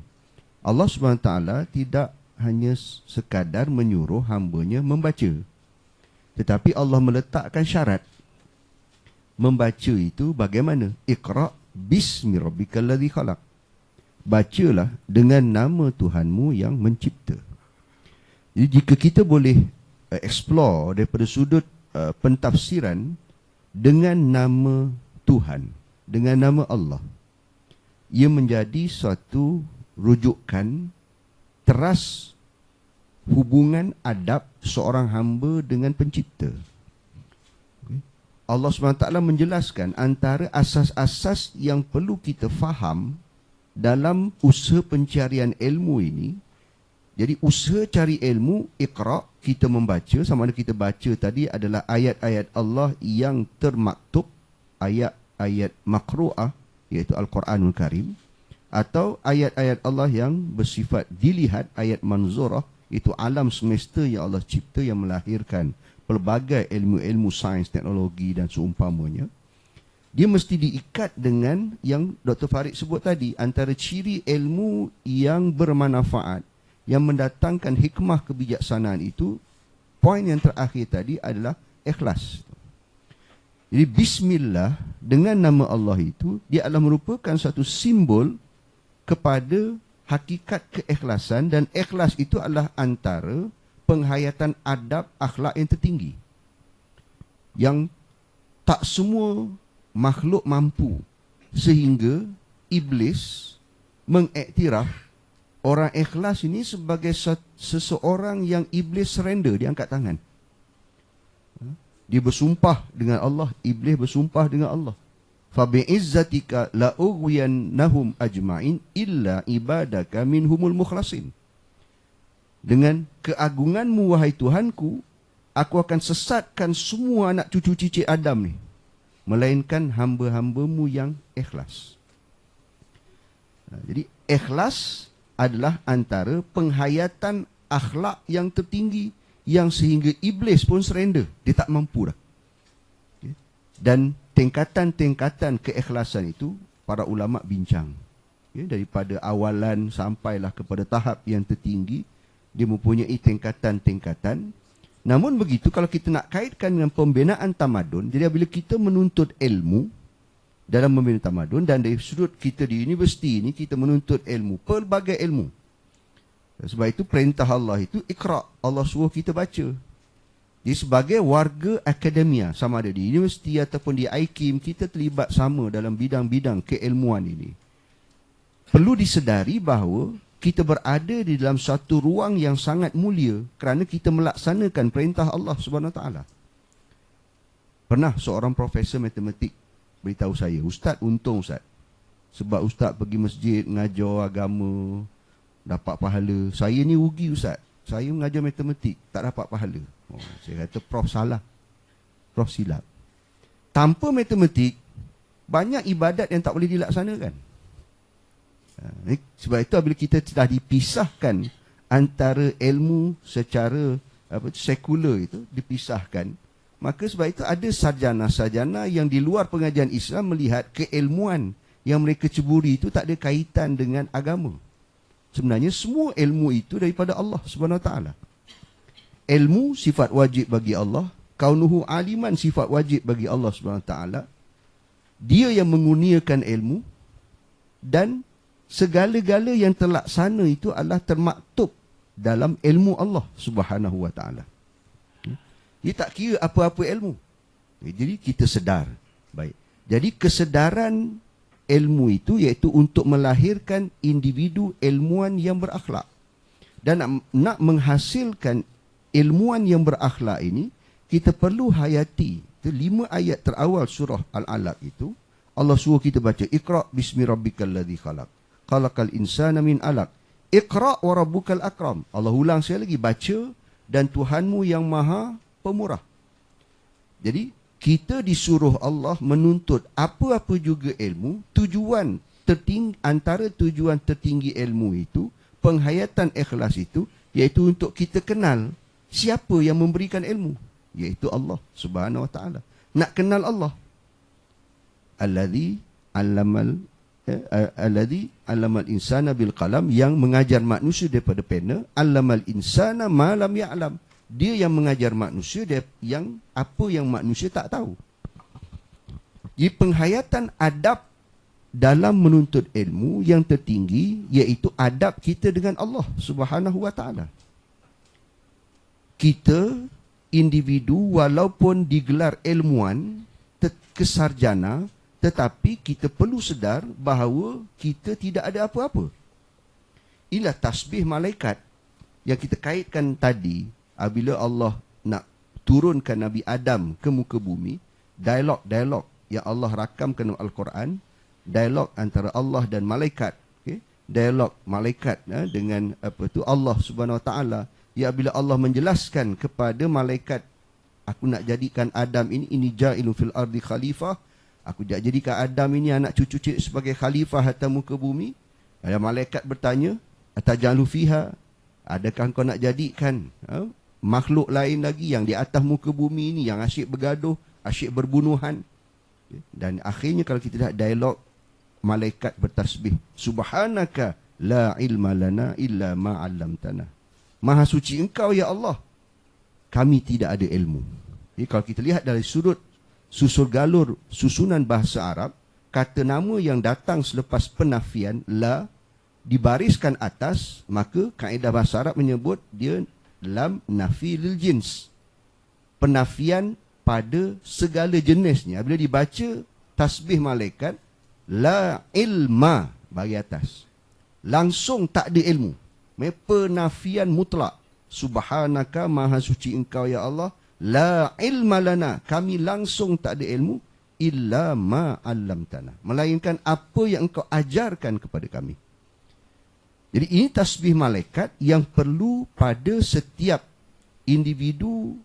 Allah SWT tidak hanya sekadar menyuruh hambanya membaca, tetapi Allah meletakkan syarat. Membaca itu bagaimana? Iqra bismi rabbikal ladzi khalaq. Bacalah dengan nama Tuhanmu yang mencipta. Jadi jika kita boleh explore daripada sudut pentafsiran dengan nama Tuhan, dengan nama Allah, ia menjadi suatu rujukan teras hubungan adab seorang hamba dengan pencipta. Allah SWT menjelaskan antara asas-asas yang perlu kita faham dalam usaha pencarian ilmu ini. Jadi usaha cari ilmu, Iqra, kita membaca, sama ada kita baca tadi adalah ayat-ayat Allah yang termaktub, ayat-ayat makru'ah, iaitu Al-Quranul Karim, atau ayat-ayat Allah yang bersifat dilihat, ayat manzurah, itu alam semesta yang Allah cipta yang melahirkan pelbagai ilmu-ilmu sains, teknologi dan seumpamanya. Dia mesti diikat dengan yang Dr. Farid sebut tadi, antara ciri ilmu yang bermanfaat, yang mendatangkan hikmah kebijaksanaan itu, poin yang terakhir tadi adalah ikhlas. Jadi bismillah dengan nama Allah itu, dia adalah merupakan satu simbol kepada hakikat keikhlasan, dan ikhlas itu adalah antara penghayatan adab akhlak yang tertinggi yang tak semua makhluk mampu, sehingga iblis mengiktiraf orang ikhlas ini sebagai seseorang yang iblis surrender, dia angkat tangan. Dia bersumpah dengan Allah, iblis bersumpah dengan Allah. Fa bi'izzatika la ughwiyannahum ajma'in illa ibadaka minhumul mukhlasin. Dengan keagunganmu wahai Tuhanku, aku akan sesatkan semua anak cucu cicit Adam ni, melainkan hamba-hambamu yang ikhlas. Jadi ikhlas adalah antara penghayatan akhlak yang tertinggi, yang sehingga iblis pun surrender, dia tak mampu dah. Okay. Dan tingkatan-tingkatan keikhlasan itu para ulama bincang. Okay. Daripada awalan sampailah kepada tahap yang tertinggi, dia mempunyai tingkatan-tingkatan. Namun begitu, kalau kita nak kaitkan dengan pembinaan tamadun, jadi bila kita menuntut ilmu dalam membina tamadun, dan dari sudut kita di universiti ini, kita menuntut ilmu, pelbagai ilmu. Sebab itu perintah Allah itu Iqra, Allah suruh kita baca. Jadi sebagai warga akademia, sama ada di universiti ataupun di IKIM, kita terlibat sama dalam bidang-bidang keilmuan ini. Perlu disedari bahawa kita berada di dalam satu ruang yang sangat mulia kerana kita melaksanakan perintah Allah SWT. Pernah seorang profesor matematik beritahu saya, Ustaz untung Ustaz, sebab Ustaz pergi masjid, mengajar agama, dapat pahala. Saya ni rugi Ustaz, saya mengajar matematik, tak dapat pahala. Saya kata, Prof salah, Prof silap. Tanpa matematik, banyak ibadat yang tak boleh dilaksanakan. Sebab itu bila kita telah dipisahkan antara ilmu secara sekular itu, dipisahkan, maka sebab itu ada sarjana-sarjana yang di luar pengajian Islam melihat keilmuan yang mereka ceburi itu tak ada kaitan dengan agama. Sebenarnya semua ilmu itu daripada Allah SWT. Ilmu sifat wajib bagi Allah, kaunuhu aliman sifat wajib bagi Allah SWT. Dia yang mengurniakan ilmu, dan segala-gala yang terlaksana itu adalah termaktub dalam ilmu Allah Subhanahu wa taala. Dia tak kira apa-apa ilmu. Jadi kita sedar. Baik. Jadi kesedaran ilmu itu iaitu untuk melahirkan individu ilmuwan yang berakhlak. Dan nak menghasilkan ilmuwan yang berakhlak ini, kita perlu hayati 5 ayat terawal surah Al-Alaq itu. Allah suruh kita baca, Iqra bismi rabbikal ladzi khalaq. Khalaqal insana min alaq. Iqra wa rabbukal akram. Allah ulang sekali lagi, baca dan Tuhanmu yang maha pemurah. Jadi kita disuruh Allah menuntut apa-apa juga ilmu. Tujuan tertinggi, antara tujuan tertinggi ilmu itu, penghayatan ikhlas itu, iaitu untuk kita kenal siapa yang memberikan ilmu, iaitu Allah Subhanahu wa taala. Nak kenal Allah. Alladzi 'allamal insana bil qalam, yang mengajar manusia daripada pena. 'Allamal insana ma lam ya'lam. Dia yang mengajar manusia yang apa yang manusia tak tahu. Jadi penghayatan adab dalam menuntut ilmu yang tertinggi, iaitu adab kita dengan Allah Subhanahu wa taala. Kita individu walaupun digelar ilmuwan, kesarjana, tetapi kita perlu sedar bahawa kita tidak ada apa-apa. Inilah tasbih malaikat yang kita kaitkan tadi. Apabila Allah nak turunkan Nabi Adam ke muka bumi, dialog yang Allah rakamkan dalam Al-Quran, dialog antara Allah dan malaikat, dialog malaikat dengan Allah Subhanahu wa taala. Ya, bila Allah menjelaskan kepada malaikat, aku nak jadikan Adam ini ja'ilun fil ardi khalifah, aku nak jadikan Adam ini anak cucu sebagai khalifah atas muka bumi. Ada malaikat bertanya, atajalu fiha, adakah kau nak jadikan makhluk lain lagi yang di atas muka bumi ini yang asyik bergaduh, asyik berbunuhan? Dan akhirnya kalau kita lihat dialog, malaikat bertasbih, subhanaka la ilma lana illa ma 'allamtana. Maha suci engkau ya Allah, kami tidak ada ilmu. Jadi kalau kita lihat dari sudut susul galur susunan bahasa Arab, kata nama yang datang selepas penafian la dibariskan atas, maka kaedah bahasa Arab menyebut dia lam nafi lil jins, penafian pada segala jenisnya. Bila dibaca tasbih malaikat, la ilma bagi atas, langsung tak ada ilmu, penafian mutlak. Subhanaka, maha suci engkau ya Allah, la ilma lana, kami langsung tak ada ilmu, illa ma 'allamtana, melainkan apa yang engkau ajarkan kepada kami. Jadi ini tasbih malaikat yang perlu pada setiap individu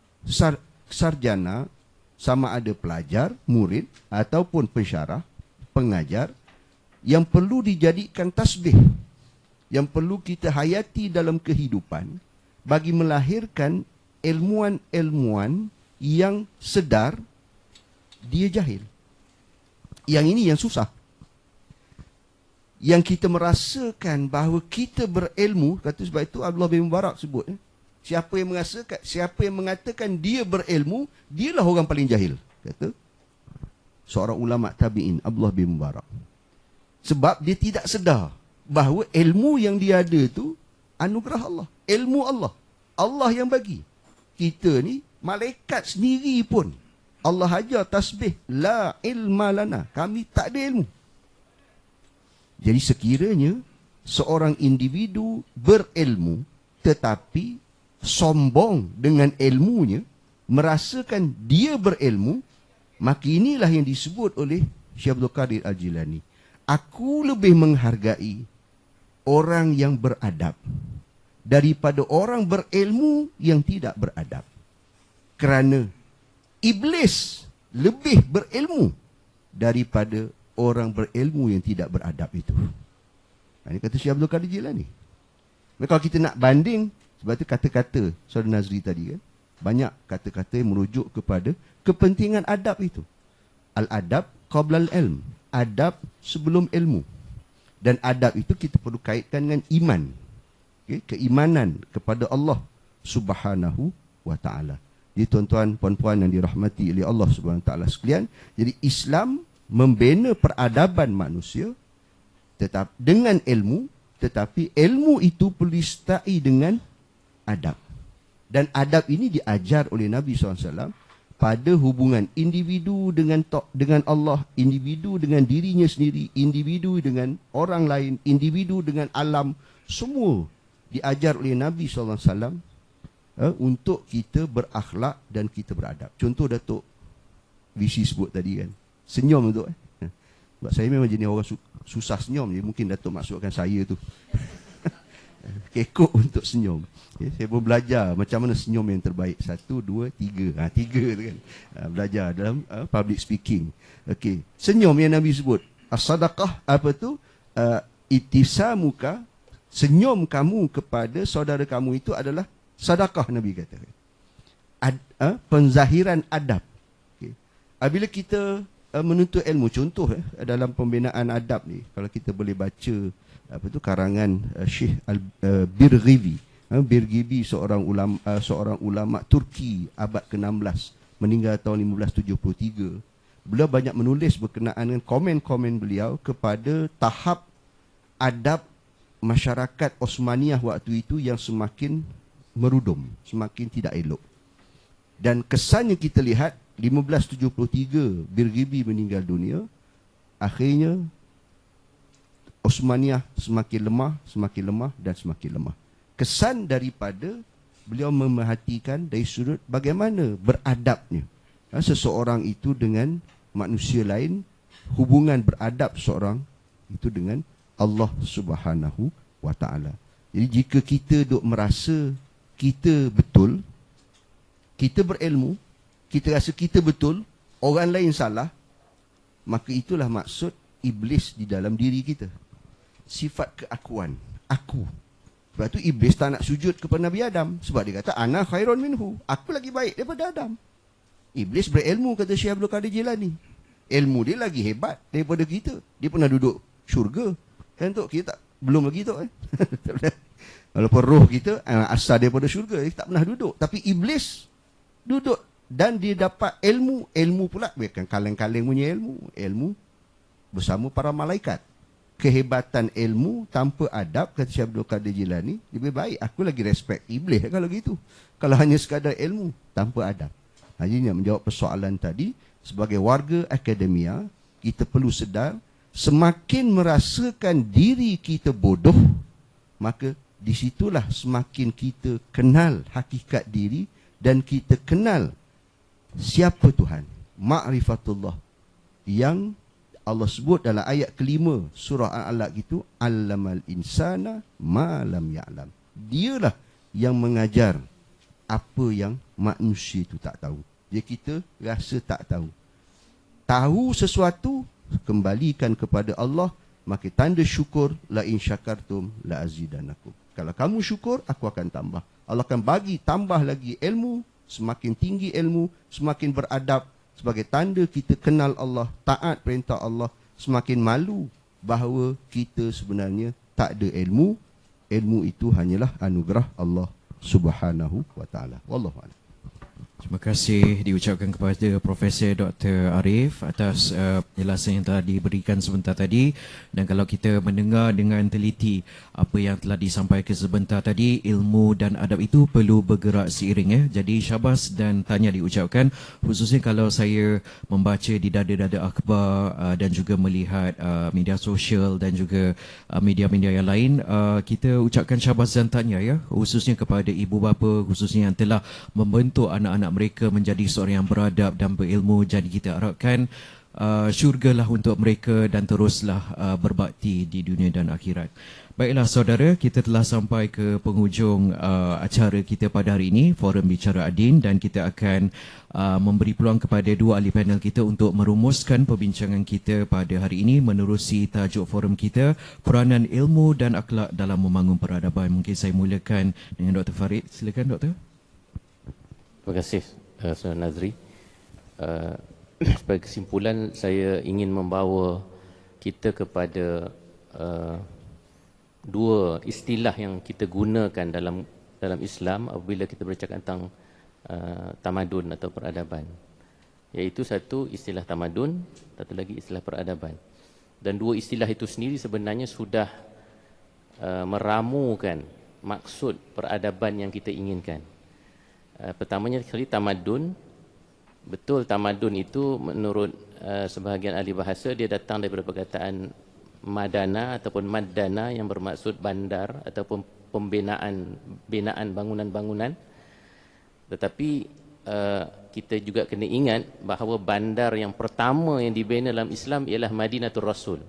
sarjana, sama ada pelajar, murid ataupun pensyarah, pengajar, yang perlu dijadikan tasbih, yang perlu kita hayati dalam kehidupan bagi melahirkan ilmuwan-ilmuwan yang sedar dia jahil. Yang ini yang susah. Yang kita merasakan bahawa kita berilmu, kata sebab itu Abdullah bin Mubarak sebut, siapa yang mengatakan dia berilmu, dialah orang paling jahil, kata seorang ulama tabi'in, Abdullah bin Mubarak. Sebab dia tidak sedar bahawa ilmu yang dia ada itu anugerah Allah, ilmu Allah, Allah yang bagi. Kita ni, malaikat sendiri pun Allah ajar tasbih, la ilma lana, kami tak ada ilmu. Jadi sekiranya seorang individu berilmu tetapi sombong dengan ilmunya, merasakan dia berilmu, maka inilah yang disebut oleh Syekh Abdul Qadir Al-Jilani, aku lebih menghargai orang yang beradab daripada orang berilmu yang tidak beradab. Kerana iblis lebih berilmu daripada orang berilmu yang tidak beradab itu. Ini kata Syekh Abdul Qadir Jilani. Kalau kita nak banding, sebab itu kata-kata Saudara Nazri tadi kan, banyak kata-kata yang merujuk kepada kepentingan adab itu. Al-adab qabla al-ilm, adab sebelum ilmu. Dan adab itu kita perlu kaitkan dengan iman, keimanan kepada Allah Subhanahu wa taala. Jadi tuan-tuan, puan-puan yang dirahmati oleh Allah Subhanahu wa taala sekalian, jadi Islam membina peradaban manusia tetap dengan ilmu, tetapi ilmu itu perlu disertai dengan adab. Dan adab ini diajar oleh Nabi SAW pada hubungan individu dengan Allah, individu dengan dirinya sendiri, individu dengan orang lain, individu dengan alam, semua diajar oleh Nabi SAW untuk kita berakhlak dan kita beradab. Contoh Datuk Visi sebut tadi kan, senyum tu. Sebab saya memang jenis orang susah senyum, jadi mungkin Datuk masukkan saya tu. Kekok untuk senyum. Okay, saya pun belajar macam mana senyum yang terbaik. 1, 2, 3. 3 tu kan. Belajar dalam public speaking. Okey, senyum yang Nabi sebut. As-sadaqah apa tu? Itisamuka, senyum kamu kepada saudara kamu itu adalah sedekah, Nabi kata. Penzahiran adab. Okay. Bila kita menuntut ilmu, contoh dalam pembinaan adab ni, kalau kita boleh baca karangan Syekh Birgivi. Birgivi seorang ulama Turki abad ke-16, meninggal tahun 1573. Beliau banyak menulis berkenaan dengan komen-komen beliau kepada tahap adab masyarakat Osmaniyah waktu itu yang semakin merudum, semakin tidak elok. Dan kesannya kita lihat 1573 Birgibi meninggal dunia, akhirnya Osmaniyah semakin lemah dan semakin lemah. Kesan daripada beliau memerhatikan dari sudut bagaimana beradabnya seseorang itu dengan manusia lain, hubungan beradab seorang itu dengan Allah Subhanahu wa taala. Jadi jika kita duk merasa kita betul, kita berilmu, kita rasa kita betul, orang lain salah, maka itulah maksud iblis di dalam diri kita. Sifat keakuan, aku. Sebab tu iblis tak nak sujud kepada Nabi Adam, sebab dia kata ana khairun minhu, aku lagi baik daripada Adam. Iblis berilmu, kata Syekh Abdul Qadir Jilani. Ilmu dia lagi hebat daripada kita. Dia pernah duduk syurga. Kan tu kita tak, belum lagi tu kan. Walaupun roh kita asal daripada syurga, dia tak pernah duduk. Tapi iblis duduk dan dia dapat ilmu pula, bukan kaleng-kaleng punya ilmu bersama para malaikat. Kehebatan ilmu tanpa adab, kata Syekh Abdul Qadir Jilani, lebih baik aku lagi respect iblis kalau gitu. Kalau hanya sekadar ilmu tanpa adab. Hanya menjawab persoalan tadi, sebagai warga akademia, kita perlu sedar, semakin merasakan diri kita bodoh, maka disitulah semakin kita kenal hakikat diri dan kita kenal siapa Tuhan. Ma'rifatullah yang Allah sebut dalam ayat kelima surah Al-Alaq itu, allamal insana ma lam ya'lam. Dialah yang mengajar apa yang manusia itu tak tahu. Jadi kita rasa tak tahu. Tahu sesuatu, kembalikan kepada Allah, maka tanda syukur, la in syakartum la azidanakum. Kalau kamu syukur, aku akan tambah. Allah akan bagi tambah lagi ilmu, semakin tinggi ilmu, semakin beradab, sebagai tanda kita kenal Allah, taat perintah Allah, semakin malu bahawa kita sebenarnya tak ada ilmu. Ilmu itu hanyalah anugerah Allah Subhanahu wa taala. Wallahu a'lam. Terima kasih diucapkan kepada Profesor Dr. Arif atas penjelasan yang telah diberikan sebentar tadi. Dan kalau kita mendengar dengan teliti apa yang telah disampaikan sebentar tadi, ilmu dan adab itu perlu bergerak seiring. Jadi syabas dan tanya diucapkan, khususnya kalau saya membaca di dada-dada akhbar dan juga melihat media sosial dan juga media-media yang lain, kita ucapkan syabas dan tanya khususnya kepada ibu bapa, khususnya yang telah membentuk anak-anak mereka menjadi seorang yang beradab dan berilmu. Jadi kita harapkan syurgalah untuk mereka dan teruslah berbakti di dunia dan akhirat. Baiklah saudara, kita telah sampai ke penghujung acara kita pada hari ini, Forum Bicara Adin, dan kita akan memberi peluang kepada dua ahli panel kita untuk merumuskan perbincangan kita pada hari ini menerusi tajuk forum kita, peranan ilmu dan akhlak dalam membangun peradaban. Mungkin saya mulakan dengan Dr. Farid. Silakan Doktor. Terima kasih Saudara Nazri. Sebagai kesimpulan, saya ingin membawa kita kepada dua istilah yang kita gunakan dalam Islam apabila kita bercakap tentang tamadun atau peradaban. Iaitu satu istilah tamadun, satu lagi istilah peradaban. Dan dua istilah itu sendiri sebenarnya sudah meramukan maksud peradaban yang kita inginkan. Pertamanya sekali tamadun. Betul, tamadun itu menurut sebahagian ahli bahasa dia datang daripada perkataan madana ataupun maddana yang bermaksud bandar ataupun binaan bangunan-bangunan. Tetapi kita juga kena ingat bahawa bandar yang pertama yang dibina dalam Islam ialah Madinatul Rasul.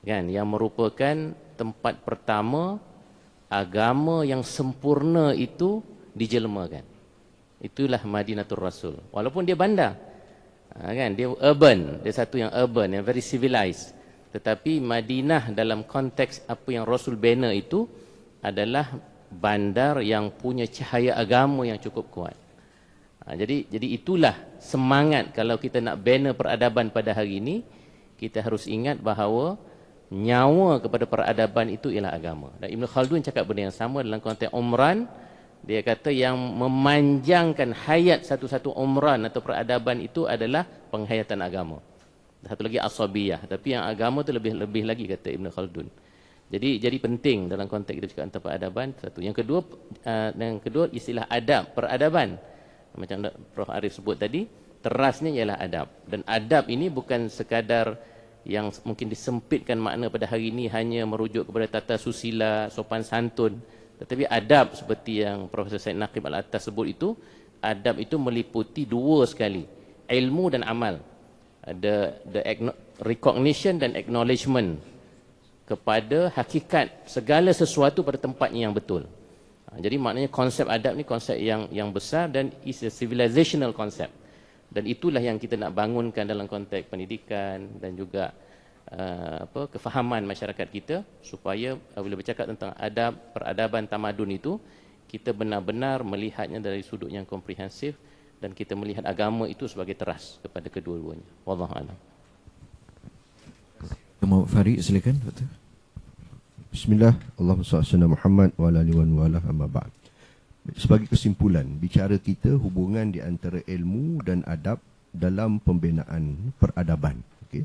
Kan, yang merupakan tempat pertama agama yang sempurna itu dijelmakan. Itulah Madinatul Rasul. Walaupun dia bandar, kan, dia urban, dia satu yang urban, yang very civilized. Tetapi Madinah dalam konteks apa yang Rasul bina itu adalah bandar yang punya cahaya agama yang cukup kuat. Jadi itulah semangat kalau kita nak bina peradaban pada hari ini, kita harus ingat bahawa nyawa kepada peradaban itu ialah agama. Dan Ibn Khaldun cakap benda yang sama dalam konteks Umran. Dia kata yang memanjangkan hayat satu-satu umran atau peradaban itu adalah penghayatan agama. Satu lagi asabiyah. Tapi yang agama tu lebih lagi, kata Ibn Khaldun. Jadi penting dalam konteks kita cakap tentang peradaban. Satu. Yang kedua istilah adab, peradaban. Macam Prof. Arif sebut tadi, terasnya ialah adab. Dan adab ini bukan sekadar yang mungkin disempitkan makna pada hari ini hanya merujuk kepada tata susila, sopan santun. Tetapi adab seperti yang Profesor Said Naqib Al-Attas sebut itu, adab itu meliputi dua sekali, ilmu dan amal. The recognition dan acknowledgement kepada hakikat segala sesuatu pada tempatnya yang betul. Jadi maknanya konsep adab ni konsep yang besar dan is a civilizational concept. Dan itulah yang kita nak bangunkan dalam konteks pendidikan dan juga kefahaman masyarakat kita, supaya bila bercakap tentang adab, peradaban, tamadun itu, kita benar-benar melihatnya dari sudut yang komprehensif dan kita melihat agama itu sebagai teras kepada kedua-duanya. Wallahu a'lam. Farid, silakan. Bismillah, Allahumma salli ala Muhammad wa ala alihi wa ala amma ba'd. Sebagai kesimpulan, bicara kita hubungan di antara ilmu dan adab dalam pembinaan peradaban. Okey.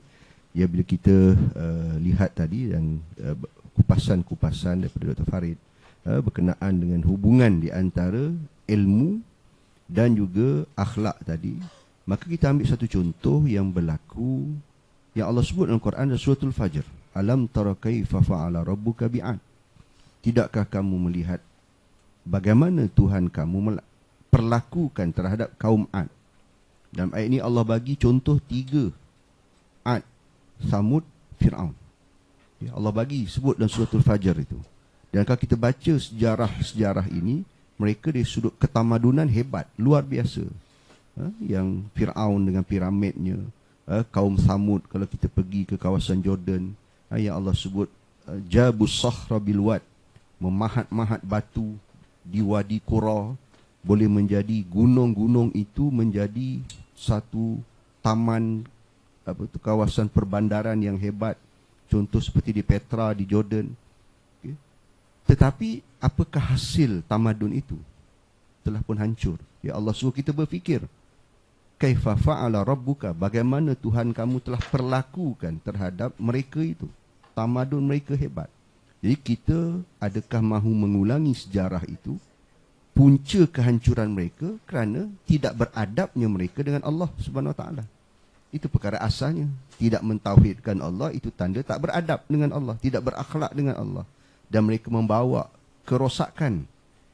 Ya, bila kita lihat tadi dan kupasan-kupasan daripada Dr. Farid berkenaan dengan hubungan di antara ilmu dan juga akhlak tadi, maka kita ambil satu contoh yang berlaku yang Allah sebut dalam Quran dalam suratul Fajr. Alam tara kaifa fa'ala rabbuka bi'ad. Tidakkah kamu melihat bagaimana Tuhan kamu perlakukan terhadap kaum Ad? Dalam ayat ini Allah bagi contoh 3. Ad, Samud, Fir'aun. Ya, Allah bagi sebut dalam suratul Fajr itu. Dan kalau kita baca sejarah ini, mereka dari sudut ketamadunan hebat, luar biasa. Yang Fir'aun dengan piramidnya, kaum Samud kalau kita pergi ke kawasan Jordan, yang Allah sebut Jabus Sahra bil Wad, memahat-mahat batu di Wadi Qura, boleh menjadi gunung-gunung itu menjadi satu taman, kawasan perbandaran yang hebat, contoh seperti di Petra di Jordan. Okay. Tetapi apakah hasil tamadun itu? Telah pun hancur. Ya, Allah suruh kita berfikir, kaifa fa'ala rabbuka, bagaimana Tuhan kamu telah perlakukan terhadap mereka itu. Tamadun mereka hebat. Jadi kita adakah mahu mengulangi sejarah itu? Punca kehancuran mereka kerana tidak beradabnya mereka dengan Allah Subhanahu Wa Taala. Itu perkara asalnya. Tidak mentauhidkan Allah itu tanda tak beradab dengan Allah, tidak berakhlak dengan Allah. Dan mereka membawa kerosakan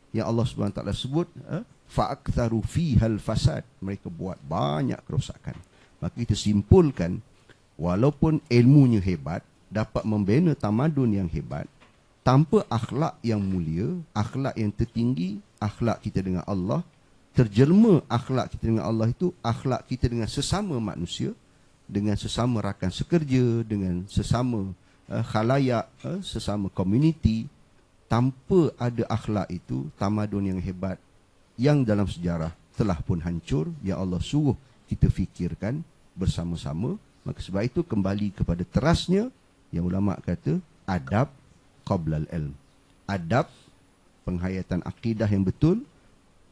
yang Allah Subhanahu Wa Taala sebut, fa'aktharu fihal fasad. Mereka buat banyak kerosakan. Maka kita simpulkan, walaupun ilmunya hebat, dapat membina tamadun yang hebat, tanpa akhlak yang mulia, akhlak yang tertinggi, akhlak kita dengan Allah, terjelma akhlak kita dengan Allah itu akhlak kita dengan sesama manusia, dengan sesama rakan sekerja, dengan sesama khalayak, sesama komuniti. Tanpa ada akhlak itu, tamadun yang hebat yang dalam sejarah telah pun hancur, yang Allah suruh kita fikirkan bersama-sama. Maka sebab itu kembali kepada terasnya yang ulama kata adab qabla al-ilm. Adab, penghayatan akidah yang betul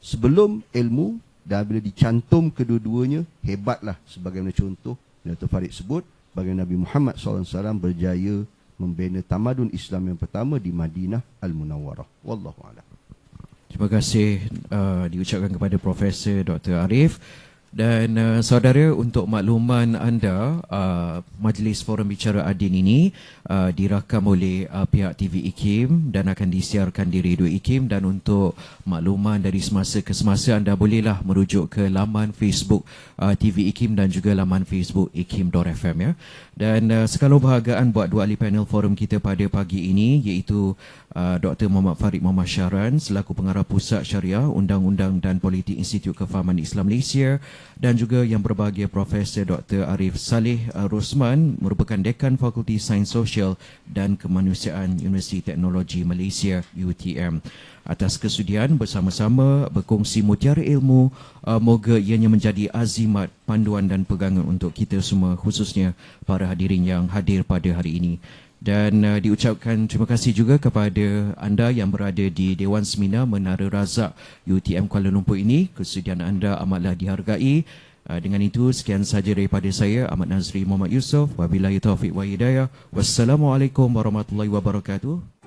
sebelum ilmu, dan bila dicantum kedua-duanya, hebatlah. Sebagaimana contoh Dr. Farid sebut, bagaimana Nabi Muhammad SAW berjaya membina tamadun Islam yang pertama di Madinah Al-Munawwarah. Wallahu a'lam. Terima kasih diucapkan kepada Profesor Dr. Arif. Dan saudara, untuk makluman anda, Majlis Forum Bicara Adin ini dirakam oleh pihak TV IKIM dan akan disiarkan di Radio IKIM. Dan untuk makluman dari semasa ke semasa, anda bolehlah merujuk ke laman Facebook TV IKIM dan juga laman Facebook ikim.fm, ya. Dan sekalian bahagian buat dua ahli panel forum kita pada pagi ini, iaitu Dr. Muhammad Farid Muhammad Syahran selaku Pengarah Pusat Syariah, Undang-Undang dan Politik Institut Kefahaman Islam Malaysia, dan juga yang berbahagia Profesor Dr. Arif Saleh Rosman merupakan Dekan Fakulti Sains Sosial dan Kemanusiaan Universiti Teknologi Malaysia UTM, atas kesudian bersama-sama berkongsi mutiara ilmu. Moga ianya menjadi azimat, panduan dan pegangan untuk kita semua, khususnya para hadirin yang hadir pada hari ini. Dan diucapkan terima kasih juga kepada anda yang berada di Dewan Seminar Menara Razak UTM Kuala Lumpur ini. Kesediaan anda amatlah dihargai. Dengan itu, sekian sahaja daripada saya, Ahmad Nazri Muhammad Yusof. Wabillahi taufiq wa hidayah. Wassalamualaikum warahmatullahi wabarakatuh.